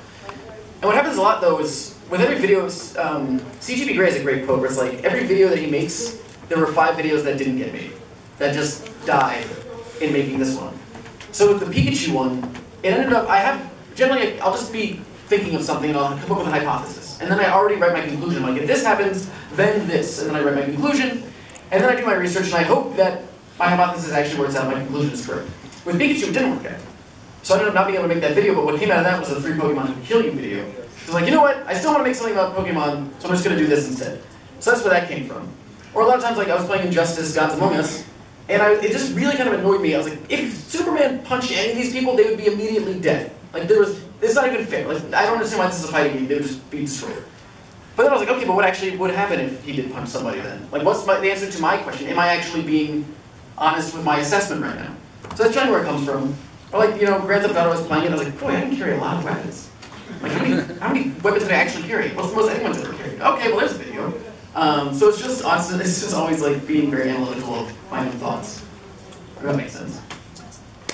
And what happens a lot though is with every video, CGP Grey has a great quote where it's like, every video that he makes, there were 5 videos that didn't get made. That just died in making this one. So with the Pikachu one, it ended up, generally I'll just be thinking of something and I'll come up with a hypothesis. And then I already write my conclusion. Like if this happens, then this. And then I write my conclusion. And then I do my research and I hope that my hypothesis actually works out and my conclusion is correct. With Pikachu, it didn't work out. So I ended up not being able to make that video, but what came out of that was the 3 Pokemon who kill you video. So I was like, you know what? I still want to make something about Pokemon, so I'm just going to do this instead. So that's where that came from. Or a lot of times, like I was playing Injustice, Gods Among Us, and it just really kind of annoyed me. I was like, if Superman punched any of these people, they would be immediately dead. Like it's not even fair. Like I don't understand why this is a fighting game. They would just be destroyed. But then I was like, okay, but what actually would happen if he did punch somebody then? Like what's the answer to my question? Am I actually being honest with my assessment right now? So that's generally where it comes from. Or like, you know, Grand Theft Auto, I was playing it, I was like, boy, I can carry a lot of weapons. Like, how many weapons did I actually carry? What's the most anyone's ever carried? Okay, well, there's a video. So it's just honestly, it's just always like being very analytical of my own thoughts. If that makes sense.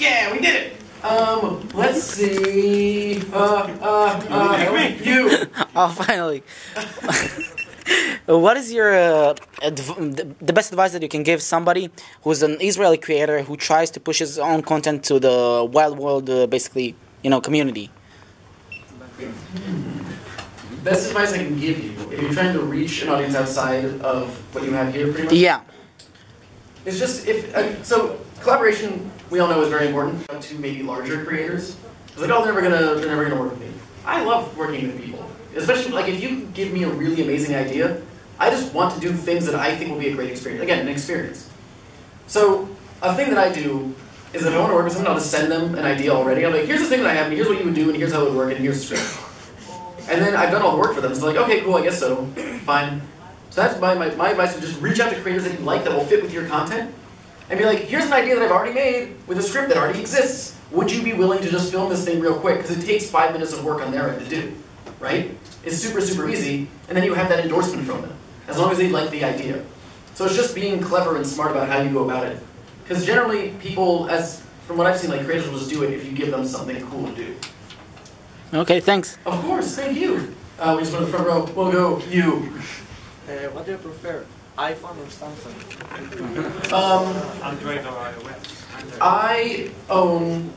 Yeah, we did it! Let's see. You. Oh, finally. What is your the best advice that you can give somebody who's an Israeli creator who tries to push his own content to the wild world, basically, you know, community? Best advice I can give you, if you're trying to reach an audience outside of what you have here, pretty much. Yeah. It's just so collaboration, we all know, is very important to maybe larger creators. It's like, oh, they're never gonna work with me. I love working with people. Especially, like, if you give me a really amazing idea, I just want to do things that I think will be a great experience. Again, an experience. So, a thing that I do is if I want to work with someone, I'll just send them an idea already. I'm like, here's the thing that I have, and here's what you would do, and here's how it would work, and here's the script. And then I've done all the work for them, so they're like, okay, cool, I guess so. Fine. So that's my advice, is just reach out to creators that you like that will fit with your content, and be like, here's an idea that I've already made with a script that already exists. Would you be willing to just film this thing real quick? Because it takes 5 minutes of work on their end to do, right? It's super, super easy, and then you have that endorsement from them, as long as they like the idea. So it's just being clever and smart about how you go about it. Because generally, people, from what I've seen, like creators will just do it if you give them something cool to do. Okay, thanks. Of course, thank you. We just went to the front row. We'll go, you. What do you prefer, iPhone or Samsung? Android or iOS? I own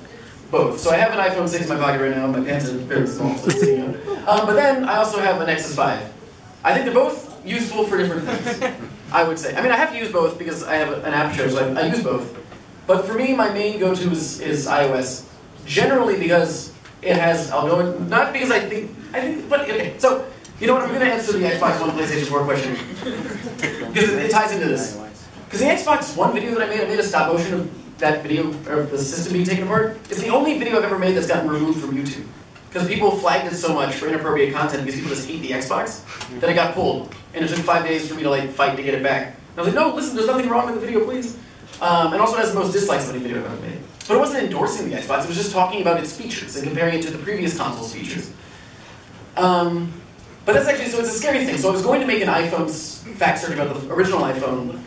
both. So I have an iPhone 6 in my pocket right now. My pants are very small, so it's sticking out. But then I also have a Nexus 5. I think they're both useful for different things, I would say. I mean, I have to use both because I have an aperture, so I use both. But for me, my main go-to is iOS. Generally because it has, not because I think, but okay. So, you know what, I'm going to answer the Xbox One, PlayStation 4 question. Because it ties into this. Because the Xbox One video that I made a stop motion of that video, of the system being taken apart. It's the only video I've ever made that's gotten removed from YouTube. because people flagged it so much for inappropriate content because people just hate the Xbox, that it got pulled. And it took 5 days for me to like fight to get it back. And I was like, no, listen, there's nothing wrong with the video, please. And also it has the most dislikes of any video I've ever made. But it wasn't endorsing the Xbox, it was just talking about its features and comparing it to the previous console's features. But that's actually, so it's a scary thing. So I was going to make an iPhone fact search about the original iPhone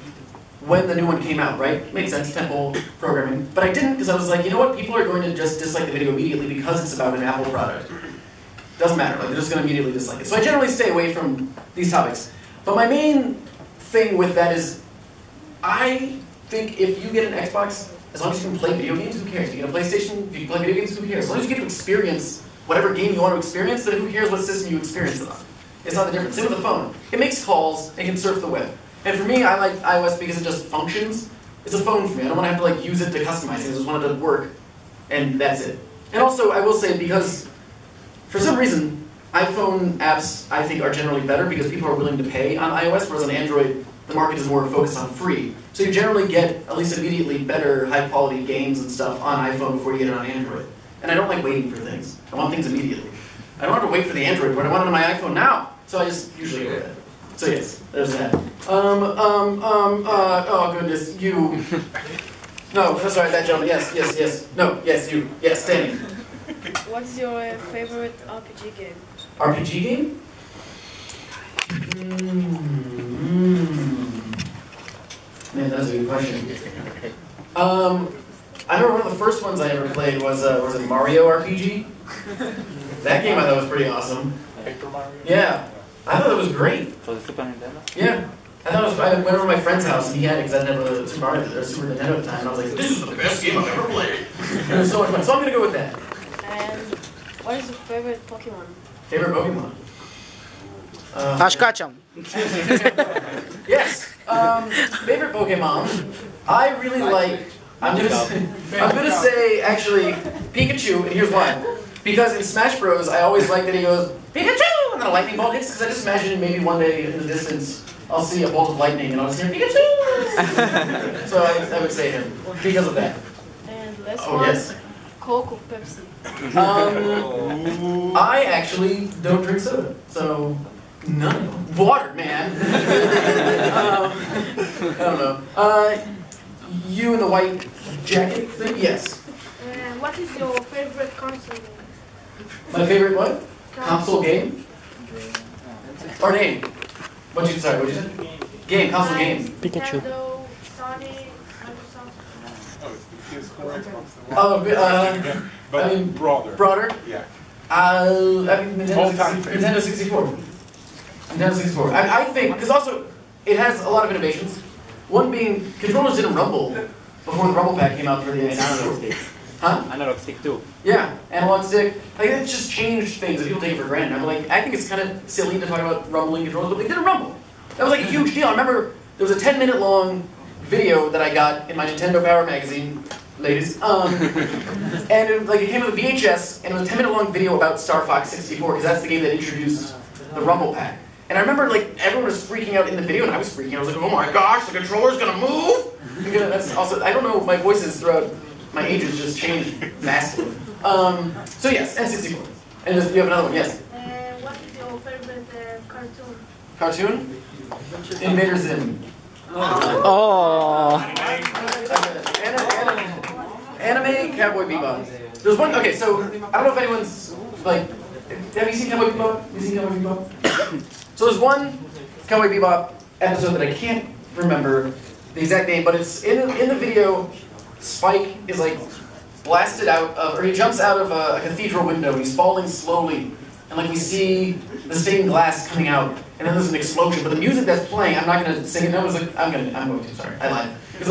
when the new one came out, right? Makes sense, temple programming. But I didn't because I was like, you know what? People are going to just dislike the video immediately because it's about an Apple product. Doesn't matter, like they're just going to immediately dislike it. So I generally stay away from these topics. But my main thing with that is, I think if you get an Xbox, as long as you can play video games, who cares? If you get a PlayStation, if you can play video games, who cares? As long as you get to experience whatever game you want to experience, then who cares what system you experience it on? It's not the difference. Same with the phone. It makes calls, it can surf the web. And for me, I like iOS because it just functions. It's a phone for me. I don't want to have to like use it to customize it. I just want it to work, and that's it. And also, I will say, because for some reason, iPhone apps I think are generally better because people are willing to pay on iOS, whereas on Android, the market is more focused on free. So you generally get, at least immediately, better high-quality games and stuff on iPhone before you get it on Android. And I don't like waiting for things. I want things immediately. I don't have to wait for the Android part. I want it on my iPhone now. So I just usually go with that. So yes, there's that. Oh goodness, you. No, sorry, that gentleman. Yes. No, yes, you. Yes, standing. What's your favorite RPG game? RPG game? Man, that's a good question. I remember one of the first ones I ever played was a Mario RPG. That game I thought was pretty awesome. Paper Mario? Yeah, I thought it was great. For the Super Nintendo? Yeah. I went over to my friend's house and he had it because I never had a Super Nintendo at the time. And I was like, this is the best game I've ever played. It was so much fun. So I'm going to go with that. And what is your favorite Pokemon? Favorite Pokemon? השקעתם. Yes. Favorite Pokemon. I really like. I'm gonna say actually Pikachu, and here's why. Because in Smash Bros, I always like that he goes Pikachu, and then a lightning bolt hits. Because I just imagine maybe one day in the distance I'll see a bolt of lightning, and I'll just hear Pikachu. So I would say him because of that. And last one. Yes. Coke or Pepsi? I actually don't drink soda, so none of them. Water, man. I don't know. You in the white jacket thing? Yes. What is your favorite console game? My favorite what? Console game? Or name? What'd you say? Game, console game. Pikachu. Nintendo, Sony, Microsoft. But I mean, broader. Yeah. I mean, Nintendo 64. Nintendo 64. I think, because also, it has a lot of innovations. One being, controllers didn't rumble before the rumble pack came out for the analog stick. Huh? Analog stick too. Yeah, analog stick. Like, it just changed things that people take it for granted. I'm like, I think it's kind of silly to talk about rumbling controllers, but they didn't rumble. That was like a huge deal. I remember there was a 10-minute long video that I got in my Nintendo Power magazine, ladies. And it came with a VHS, and it was a 10-minute long video about Star Fox 64, because that's the game that introduced the rumble pack. And I remember everyone was freaking out in the video, and I was freaking out. I was like, oh my gosh, the controller's gonna move! That's also, I don't know, my voices throughout my ages just changed massively. So yes, N64. And you have another one, yes? What is your favorite cartoon? Cartoon? Invader Zim. Oh. Anime, Cowboy Bebop. There's one, okay, so, I don't know if anyone's, have you seen Cowboy Bebop? So there's one Cowboy Bebop episode that I can't remember the exact name, but it's in the video, Spike is blasted out of, or he jumps out of a cathedral window, he's falling slowly, and we see the stained glass coming out, and then there's an explosion, but the music that's playing, I'm not gonna sing it now, I'm going to, sorry, I lied. It's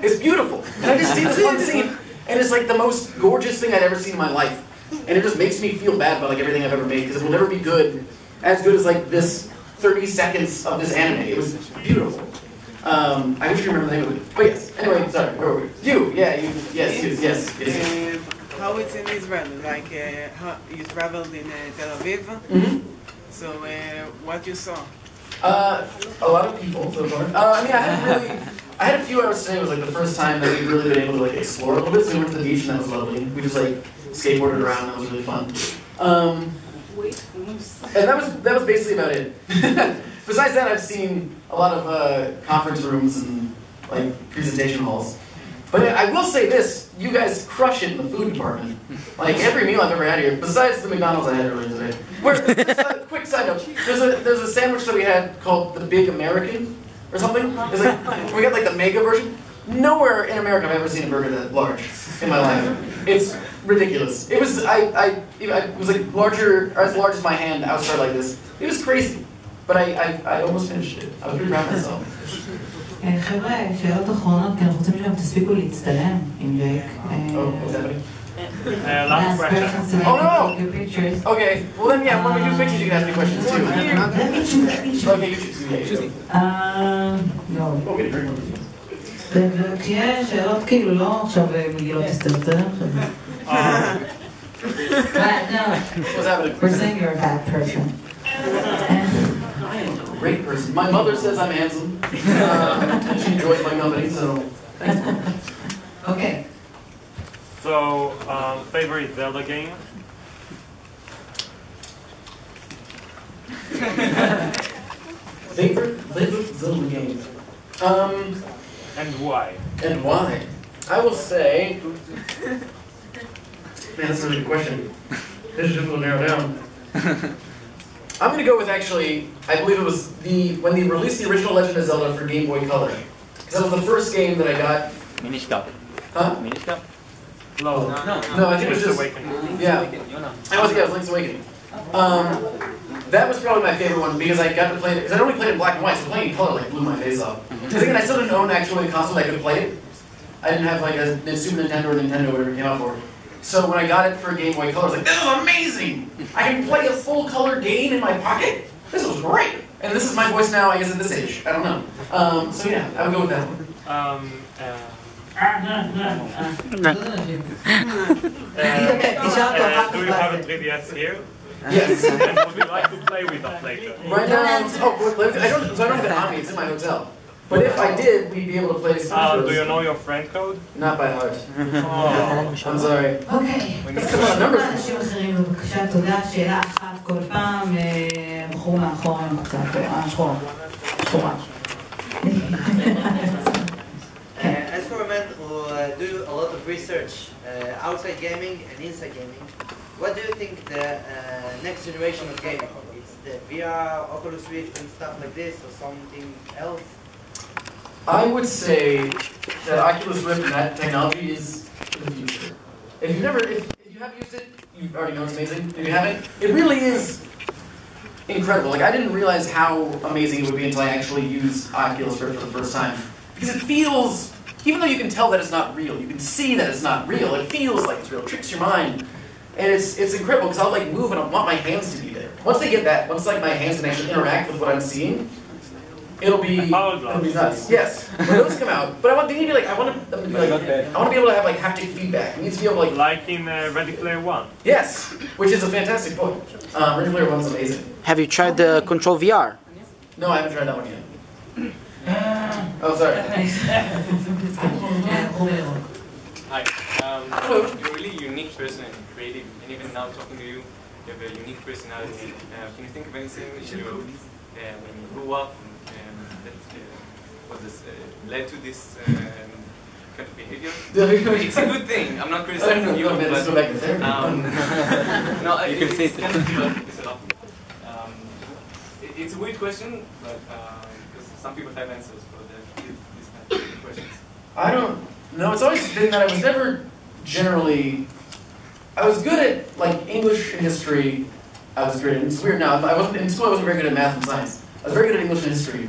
it's beautiful, and I just see this one scene, and it's the most gorgeous thing I'd ever seen in my life. And it just makes me feel bad about everything I've ever made, because it will never be as good as this 30 seconds of this anime. It was beautiful. I wish you remember the name of it. But yes, anyway, sorry, where were we? You, yes. How it's in Israel, you traveled in Tel Aviv, so what you saw? A lot of people so far. I had a few hours today. It was the first time that we've really been able to explore a little bit, so we went to the beach and that was lovely. We just skateboarded around. That was really fun. And that was basically about it. Besides that, I've seen a lot of conference rooms and like presentation halls. But I will say this: you guys crush it in the food department. Like every meal I've ever had here, besides the McDonald's I had earlier today. Quick side note: there's a sandwich that we had called the Big American or something. It's like we got like the mega version. Nowhere in America have I ever seen a burger that large in my life. It's ridiculous. It was it was like larger, or as large as my hand outside like this. It was crazy, but I almost finished it. I was pretty proud of myself. חבר'ה, שאלות אחרונות, כי אנחנו רוצים שהם תספיקו להצטלם עם ג'ייק. Last question. Oh no! Okay, well then yeah, when we do pictures you can ask me questions too. Let me choose. Okay, you choose. לא. Okay, very much. כשיש שאלות כאילו לא עכשיו מגילות הסתרתם. What's happening? We're saying you're a bad person. I am a great person. My mother says I'm handsome. And she enjoys my company, so thanks. Okay. So, favorite Zelda game? Favorite Zelda game? And why? And why? I will say... Man, that's a really good question. This is difficult to narrow down. I'm going to go with, actually, I believe it was when they released the original Legend of Zelda for Game Boy Color. Because that was the first game that I got... Minish-Cap. Huh? Minish-Cap? No, I think it was just... Yeah. It was Link's Awakening. That was probably my favorite one because I got to play it, because I only played it in black and white, so playing in color like blew my face off. Because again, I still didn't own actually a console that I could play it. I didn't have like a Super Nintendo or Nintendo, whatever it came out for. So when I got it for Game Boy Color, I was like, this is amazing! I can play a full color game in my pocket? This was great! And this is my voice now, I guess, at this age. I don't know. So yeah, I would go with that one. Do you have a 3DS here? Yes. And would you like to play with us later? Right now, I don't have it on me, it's in my hotel. But if I did, we'd be able to play some do you know your friend code? Not by heart. Oh. I'm sorry. אוקיי. אנשים אחרים, בבקשה, תודה. שאלה אחת כל פעם, בחור מאחור עם קצת, שחורה. As for a man who do a lot of research outside gaming and inside gaming, what do you think the next generation of gaming? It's the VR, Oculus Rift and stuff like this, or something else? I would say that Oculus Rift and that technology is the future. If you have used it, you already know it's amazing. If you haven't, it really is incredible. Like I didn't realize how amazing it would be until I actually used Oculus Rift for the first time. Because it feels, even though you can tell that it's not real, you can see that it's not real, it feels like it's real, it tricks your mind. And it's incredible because I'll like move and I want my hands to be there. Once they get that, once like my hands can actually interact with what I'm seeing, it'll be nuts. Yes, when those come out, but they need to be like I want to be able to have like haptic feedback. It needs to be able to like in Ready Player One. Yes, which is a fantastic book. Ready Player One's amazing. Have you tried the Control VR? No, I haven't tried that one yet. Oh, sorry. Hi. You're a really unique person and creative, and even now talking to you, you have a unique personality. Can you think of anything when you grew up that led to this kind of behavior? It's a good thing. I'm not criticizing you, but let's go back to therapy. No, you can say it's a weird question, but because some people have answers for these kind of questions. I don't know. It's always been that I was never generally. I was good at like English and history. I was great. It's weird now. I wasn't in school. I wasn't very good at math and science. I was very good at English and history.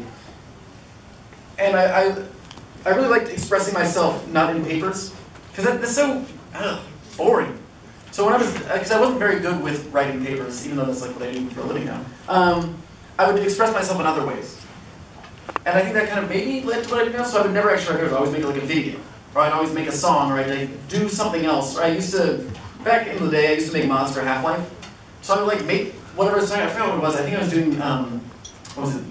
And I really liked expressing myself not in papers because that's so boring. So when because I wasn't very good with writing papers, even though that's like what I do for a living now. I would express myself in other ways. And I think that kind of maybe led to what I do now. So I would never actually write papers. I always make like a video, or I'd always make a song, or I'd do something else. Or I used to, back in the day, I used to make mods for Half-Life. So I would like make whatever song, I forgot what it was. I think I was doing, what was it,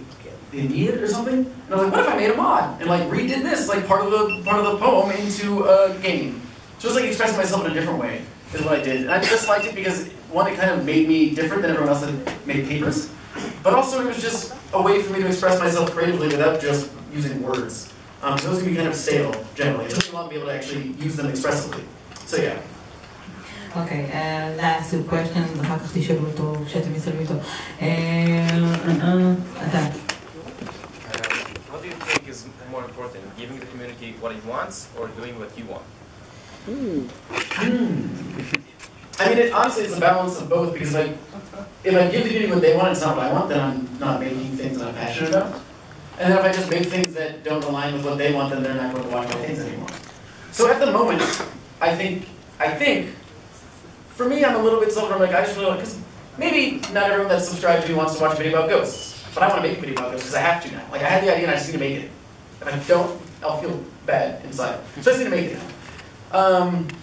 the Aeneid or something? And I was like, what if I made a mod and like redid this, like part of the poem into a game? So it's like expressing myself in a different way. is what I did. And I just liked it because, one, it kind of made me different than everyone else that made papers, but also it was just a way for me to express myself creatively without just using words. So those can be kind of stale, generally. It took me a while to be able to actually use them expressively. So yeah. Okay, last two questions, אחר כך תשאלו אותו כשאתם מסתכלים איתו. אתה. What do you think is more important, giving the community what it wants or doing what you want? I mean, honestly, it's a balance of both, because if I give the community what they want, it's not what I want, then I'm not making things that I'm passionate about. And then if I just make things that don't align with what they want, then they're not going to watch my things anymore. So at the moment, I think, for me, I'm a little bit self-aware. Like, I just really want, because maybe not everyone that's subscribed to me wants to watch a video about ghosts, but I want to make a video about ghosts because I have to now. Like, I had the idea and I just need to make it. If I don't, I'll feel bad inside. So I just need to make it now.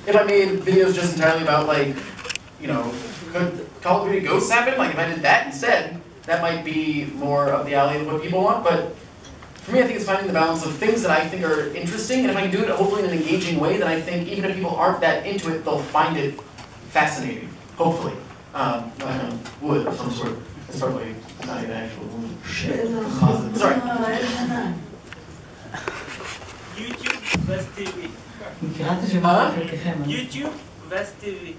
If I made videos just entirely about, like, you know, could Call of Duty ghosts happen? Like, if I did that instead, that might be more of the alley of what people want, but for me, I think it's finding the balance of things that I think are interesting, and if I can do it hopefully in an engaging way, then I think even if people aren't that into it, they'll find it fascinating, hopefully. Wood of some sort. It's probably not even actual wood. Sorry. YouTube vs TV. YouTube vs TV.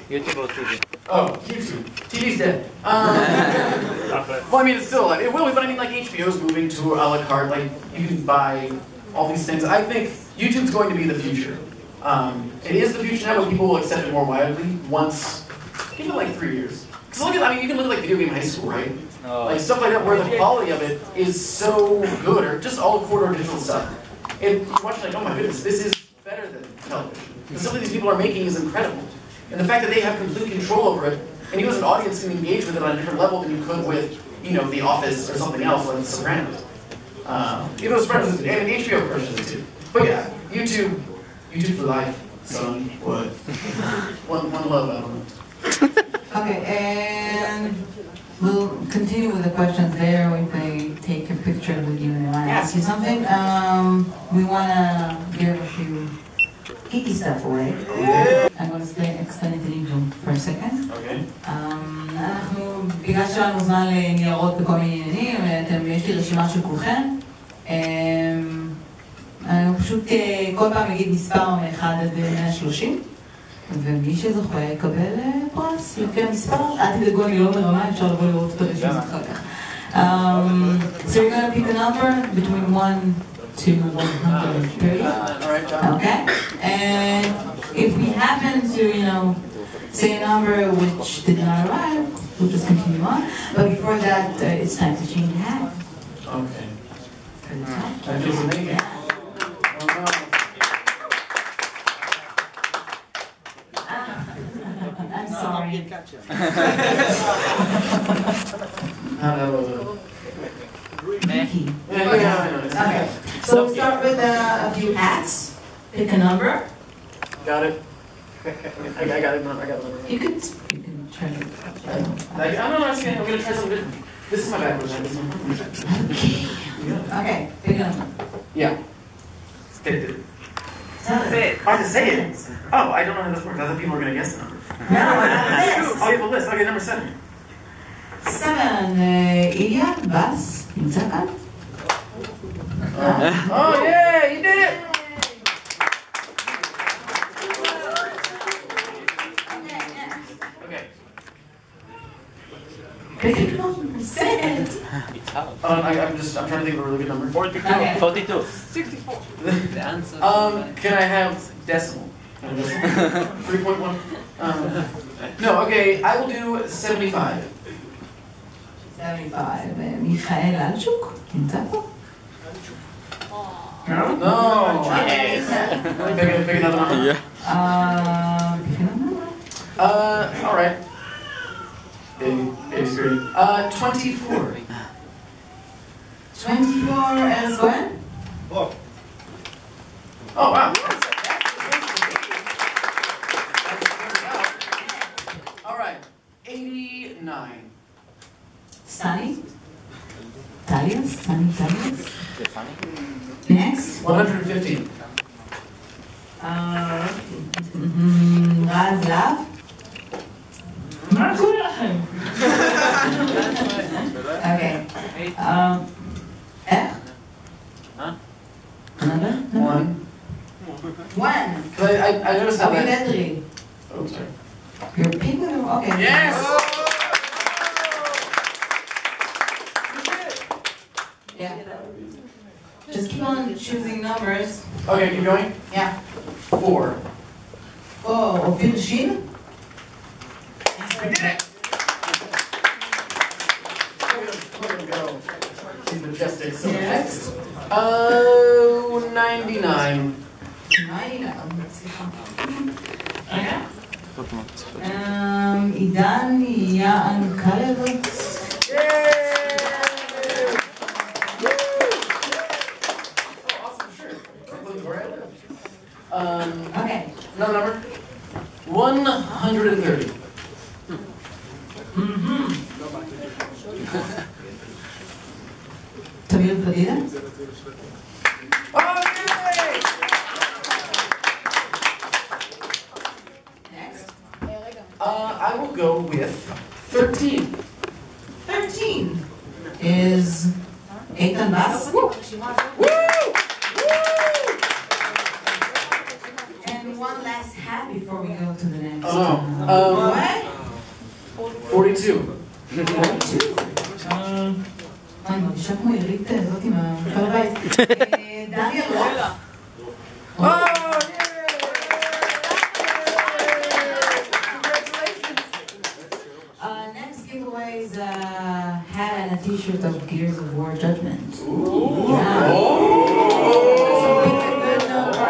YouTube or TV? Oh, YouTube. TV's dead. Well, I mean, it's still alive. It will be, but I mean, like, HBO's moving to a la carte. Like, you can buy all these things. I think YouTube's going to be the future. It is the future now, but people will accept it more widely once, give it like 3 years. Because look at, I mean, you can look at like video game high school, right? Like stuff like that where the quality of it is so good, or just all corridor digital stuff. And you watch like, oh my goodness, this is better than television. The stuff that these people are making is incredible. And the fact that they have complete control over it, and you as an audience can engage with it on a different level than you could with, you know, The Office or something else, or The Sopranos. Even The Sopranos, and HBO version is too. But yeah, YouTube for life, son, what? One love, I don't know. Okay, and we'll continue with the questions later. We may take a picture with you and I ask you something. We want to give a few geeky stuff away. I'm going to explain it in English for a second. Okay. אנחנו, בגלל שלנו זמן לניירות בכל מיני עניינים, יש לי רשימה של כולכם. אני פשוט כל פעם אגיד מספר מ-1 עד 130, ומי שזוכה יקבל פרס לפי המספר. אל תדאגו, אני לא מרמה, אפשר לבוא לראות את הרשימה אחר כך. So you're going to pick a number between 1 to 130. Okay? And if we happen to, you know, say a number which did not arrive, we'll just continue on. But before that, it's time to change hat. Okay. I feel amazing. I'm sorry. Okay. So we'll start with a few hats. Pick a number. Got it. I got it. I got it. You can try to. I'm gonna try something different. This is my backwards hat. Okay. Pick a number. Yeah. Say it. Hard to say it. Oh, I don't know how this works. I thought people were gonna guess the number. No, I have a list. Oh, you have a list. Okay, number 7. 7. Ilya, Bas, נמצא כאן? Oh, yeah, you did it! Okay. Say it. It's hard. I'm trying to think of a really good number. 42. Okay. 42. 64. The answer. Can I have decimal? 3.1. No, okay, I will do 75. 75. מיכאל אלצ'וק, נמצא פה? No. Yes. Pick another number. Yeah. Pick another number. All right. Baby screen. 24. 24 as well? Oh, wow. All right. 89. Sunny? Talius? Sunny Talius? Next? 115. רז לב? מה קורה לכם? אוקיי. איך? One. One. I noticed how that... Abby. Oh, sorry. You're pink with him? Okay. Yes! Yeah. Just keep on choosing numbers. Okay, keep going? Yeah. 4. Oh, Ophir Shin? We did it! She's majestic. So Yes. 99. 99. עידן יען כלב. Okay. Another number? 130. תהינו פדידה? Next. I will go with 13. 13 is Eitan Bass. And one last hat before we go to the next. What? 42. 42. אני מרגישה כמו עירית זאת עם המפעל הבית. דניאל רופר. Next giveaway is a hat and a t-shirt of Gears of War Judgment. Ooh. Yeah. So pick a good number.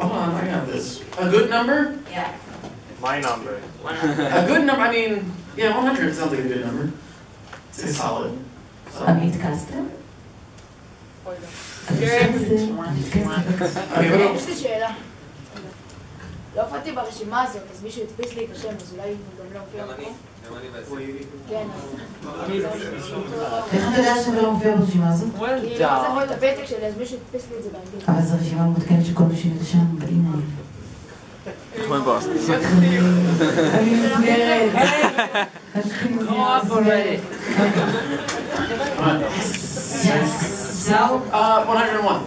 Hold on, I got this. A good number? Yeah. My number. A good number, I mean, yeah, 100 sounds like a good number. It's solid. עמית קסטר? יש לי שאלה. לא הופעתי ברשימה הזאת, אז מישהו הדפיס לי את השם, אז אולי הוא גם לא מופיע במקום? כן, איך אתה יודע שזה לא מופיע ברשימה הזאת? כי אני רוצה לראות את הפתק שלי, אז מישהו הדפיס לי את זה באנגלית. אבל זו רשימה מותקנת שכל מי שנרשם באימייל. כמו בוס. אני מסגרת. כמו אחרי. So, 101.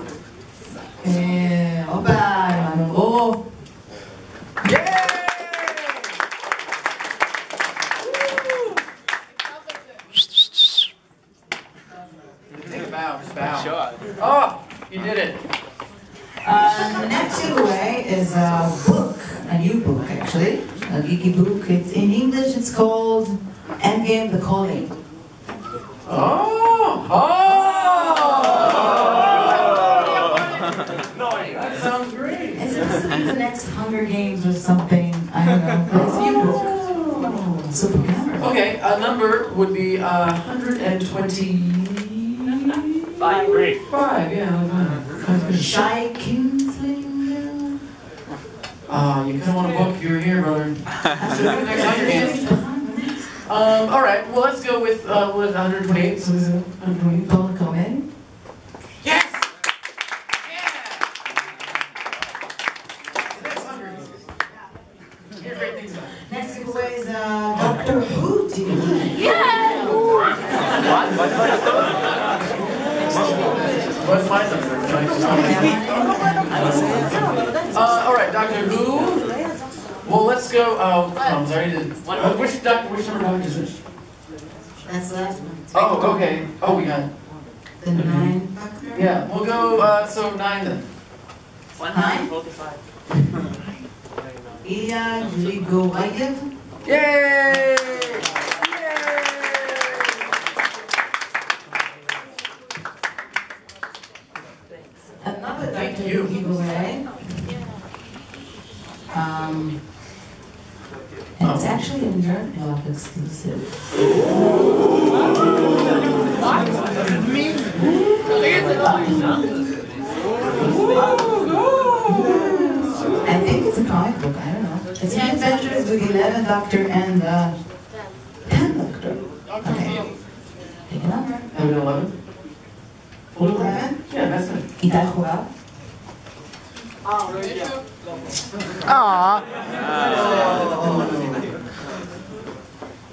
הופה, אמרו. Oh, you did it. The next giveaway is a book, a new book actually, a geeky book. It's in English. It's called Endgame: The Calling. That sounds great. It's supposed to be the next Hunger Games or something. I don't know. But it's a new book. Super camera. Okay, a number would be 125. Yeah. Shy Kingsley. You kind of want a book if you were here, brother. Next Hunger Games. All right. Well, let's go with 128. So this is 128. Paul Coleman. Yes. Next giveaway is Doctor Who. Yeah. What's my number? All right, Doctor Who. Well, let's go. I'm sorry. Which number doctor is this? That's the last one. Oh, okay. Oh, we got. The 9 Doctor. Yeah, we'll go. So 9 then. 145. Ilya Grigorayev. Yay! Another Doctor Who giveaway. And it's actually a Nerdlock exclusive. I think it's a comic book, I don't know. It's The Adventures with the 11th Doctor and the 10th Doctor. Okay. Pick a number. 11. 11? Yeah, that's it. איתי חובב. Aww.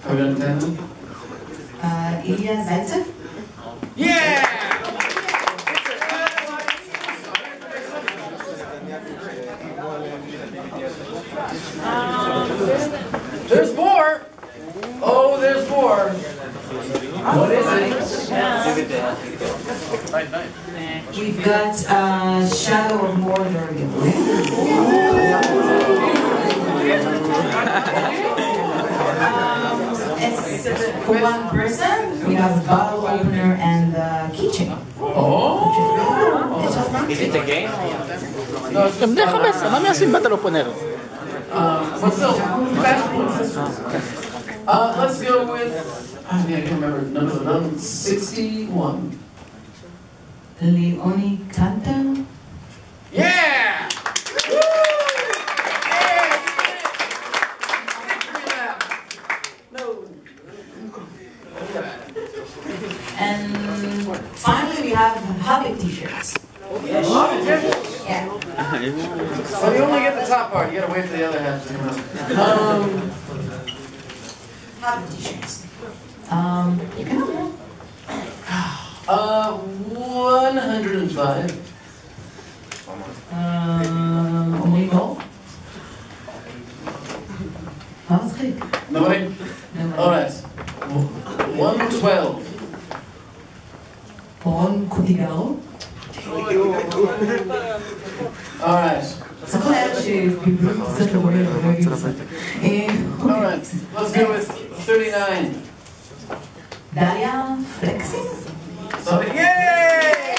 Are we done 10? Ilya Zaitsev. Yeah! There's more! Oh, there's more! What is it? We've got Shadow of Mordor. It's for one person. We have bottle opener and keychain. Is it a game? הם בני 15, מה הם יעשו עם בטל אופנר? But still, fast ones. Let's go with, I can't remember, number 61. Leonie Kanter. Yeah! And finally we have Hobbit t-shirts. Yeah. So you only get the top part, you gotta wait for the other half to come out. Hobbit t-shirts. You can have one. 105. Omrigo. Marxik. Nobody? Alright. 112. Ron Kutigaro. Alright. Alright, let's go with 39. Daria Flexis. Sorry. Yay!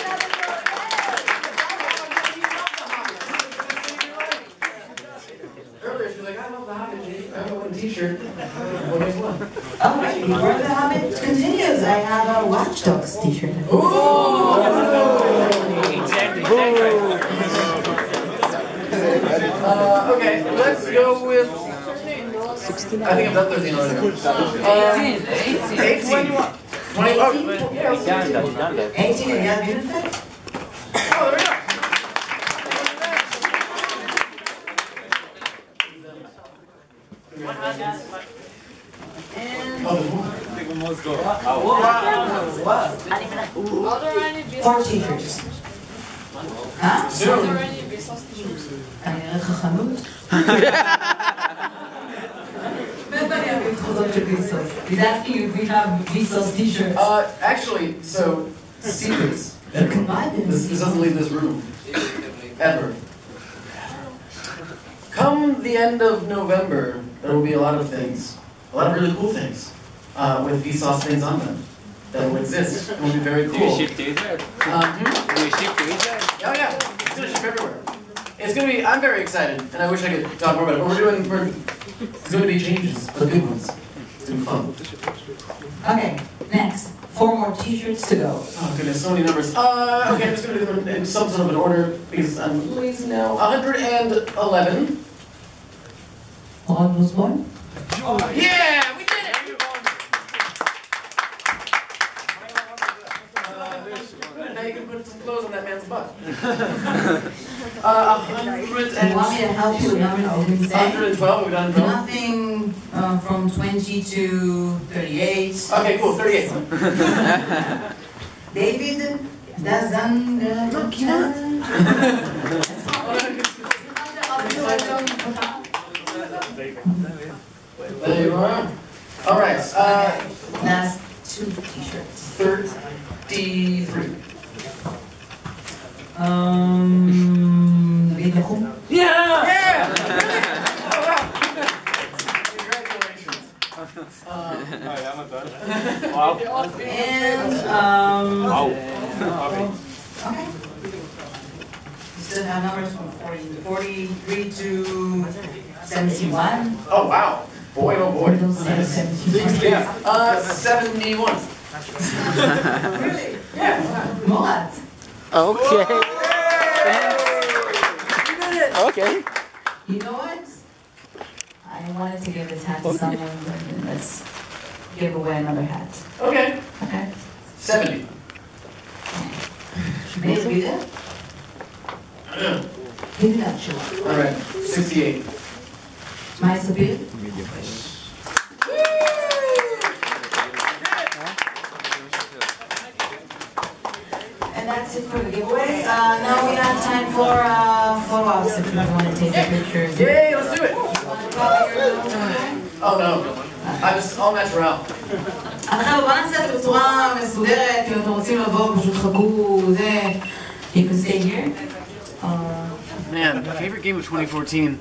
Earlier she was like, I love the Hobbit, I want a t-shirt. Well, guess what? Alright, before the Hobbit continues, I have a Watch Dogs t-shirt. Okay, let's go with 16. I think I've done 13 already. 18. 20. 18, yeah, beautiful. Oh, there we go. Four t-shirts. Huh? אני אראה לך חנות? בטח יביא תחוזות של ויסוס. He's asking if we have Vsauce t-shirts. Actually, so, secrets. This doesn't leave this room. Ever. Come the end of November, there will be a lot of things. A lot of really cool things. With Vsauce things on them. That will exist. It will be very cool. Do you ship to Israel? Do you ship to Israel? Oh yeah, it's gonna ship everywhere. It's gonna be, I'm very excited, and I wish I could talk more about it, but there's gonna be changes, but good ones. It's gonna be fun. Okay, next. 4 more t-shirts to go. Oh goodness, so many numbers. Okay, I'm just gonna do them in some sort of an order, because I'm lazy now. 111. Almost one. Yeah, we did it! Now you can put some clothes on that man's butt. 112, we've done 12. Nothing from 20 to 38. Okay, cool, 38. David Dazan. There you are. Alright, last 2 t-shirts. 33. Yeah! Yeah! Okay. You still have numbers from 43 to 71. Oh wow. Boy, oh boy. Yeah. 71. Really? Yeah. What? Okay. You did it. Okay. You know what? I wanted to give this hat to someone, but let's give away another hat. Okay. Okay. 70. Maybe you did? didn't show up. All right, 68. My Sabir? And that's it for the giveaway. Now we have time for photo-ops if you want to take the pictures. Yay, let's do it! Oh no, I was all natural. אנחנו בוא נעשה את זה בצורה מסודרת, אם אתם רוצים לבוא, פשוט חכו, זה... You can stay here. Man, favorite game of 2014.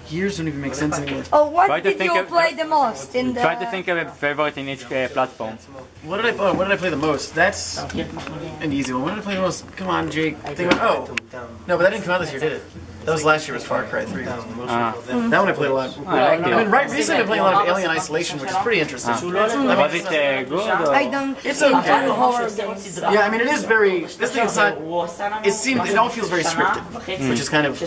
Years don't even make sense anymore. Oh, what did you play the most in the... Try to think of a favorite in each platform. What did I play the most? That's an easy one. What did I play the most? Come on, Jake. Think about, no, but that didn't come out this year, did it? That was last year, was Far Cry 3. That one I played a lot. I mean, recently I've been playing a lot of Alien Isolation, which is pretty interesting. Was it good? I don't... It's okay. Horror games. Yeah, I mean, it is very... This thing inside, it all feels very scripted, which is kind of...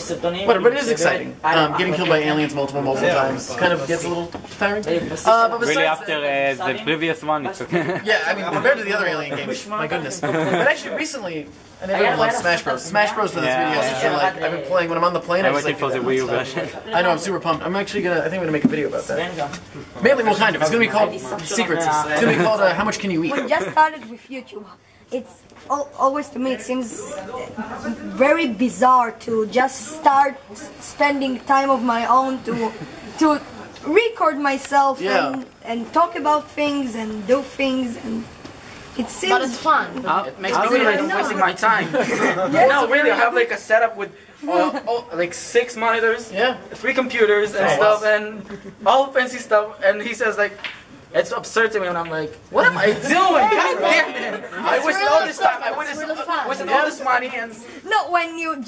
But it is exciting. Getting killed by aliens multiple times kind of gets a little tiring. But really, after the previous one, it's okay. Yeah, I mean, compared to the other Alien games, my goodness. But actually, recently, and everyone loves Smash Bros. Smash Bros for this video has been like, I've been playing when I'm on the plane. I'm waiting for the Wii U version. I know, I'm super pumped. I think I'm gonna make a video about that. Mainly, well, kind of. It's gonna be called Secrets. It's gonna be called How Much Can You Eat? We just started with YouTube. It's always, to me, it seems very bizarre to just start spending time of my own to record myself and talk about things and do things and it seems... But it's fun. It makes me feel like I'm wasting my time. No, really, I have like a setup with like 6 monitors, 3 computers and stuff, and all fancy stuff, and he says like, it's absurd to me, and I'm like, what am I doing? God damn it! I wasted all this time, I wasted all this money, and... No, when you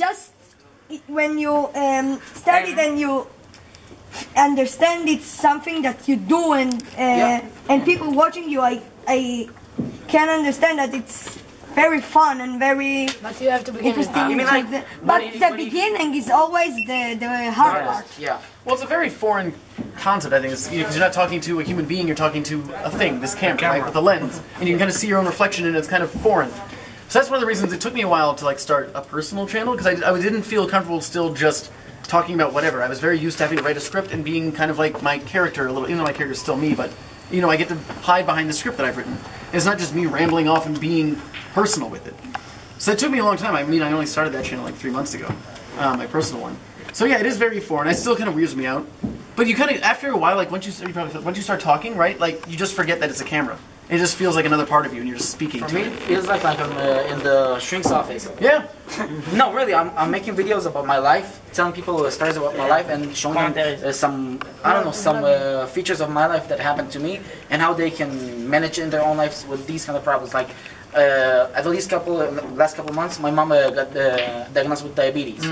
start it and you understand it's something that you do and people watching you, I can understand that it's very fun and very interesting. But the beginning is always the hard part. Yeah. Well, it's a very foreign concept, I think, because you're not talking to a human being, you're talking to a thing, this camera, right, with a lens, and you can kind of see your own reflection, and it's kind of foreign. So that's one of the reasons it took me a while to like start a personal channel, because I didn't feel comfortable still just talking about whatever. I was very used to having to write a script and being kind of like my character a little, even though my character's still me, but you know, I get to hide behind the script that I've written. It's not just me rambling off and being personal with it. So it took me a long time. I mean, I only started that channel like 3 months ago, my personal one. So yeah, it is very foreign. It still kind of weirds me out. But you kind of, after a while, like once you start talking, right? Like you just forget that it's a camera. It just feels like another part of you, and you're just speaking. For me, it feels like I'm in the shrink's office. Yeah. No, really, I'm making videos about my life, telling people stories about my life, and showing them some, I don't know, some features of my life that happened to me, and how they can manage in their own lives with these kind of problems. Like, at the last couple months, my mom got diagnosed with diabetes,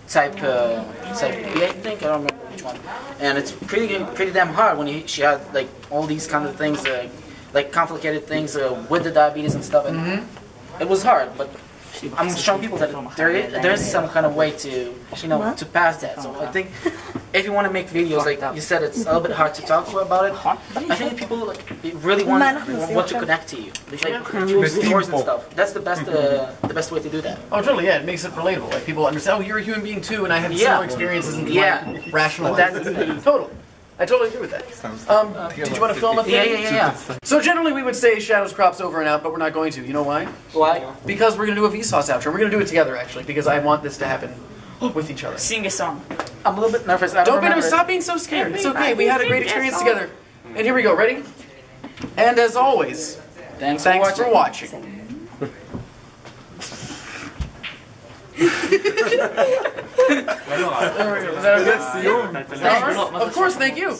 type B, I think. I don't remember which one. And it's pretty damn hard when she had like all these kind of things. Like complicated things with the diabetes and stuff, and it was hard. But I'm showing people that there is some kind of way to, you know, to pass that. So I think if you want to make videos, like you said, it's a little bit hard to talk about it. I think people really want to connect to you, like through stories and stuff. That's the best way to do that. Oh, totally. Yeah, it makes it relatable. Like people understand, oh, you're a human being too, and I have similar experiences and can rationalize it. Totally. I totally agree with that. Did you want to film a thing? Yeah. So generally we would say ShadowSkrops over and out, but we're not going to. You know why? Why? Because we're going to do a Vsauce outro. We're going to do it together, actually, because I want this to happen with each other. Sing a song. I'm a little bit nervous. Don't be nervous. Stop being so scared. It's okay. We had a great experience together. And here we go. Ready? And as always, thanks for watching. Of course, thank you.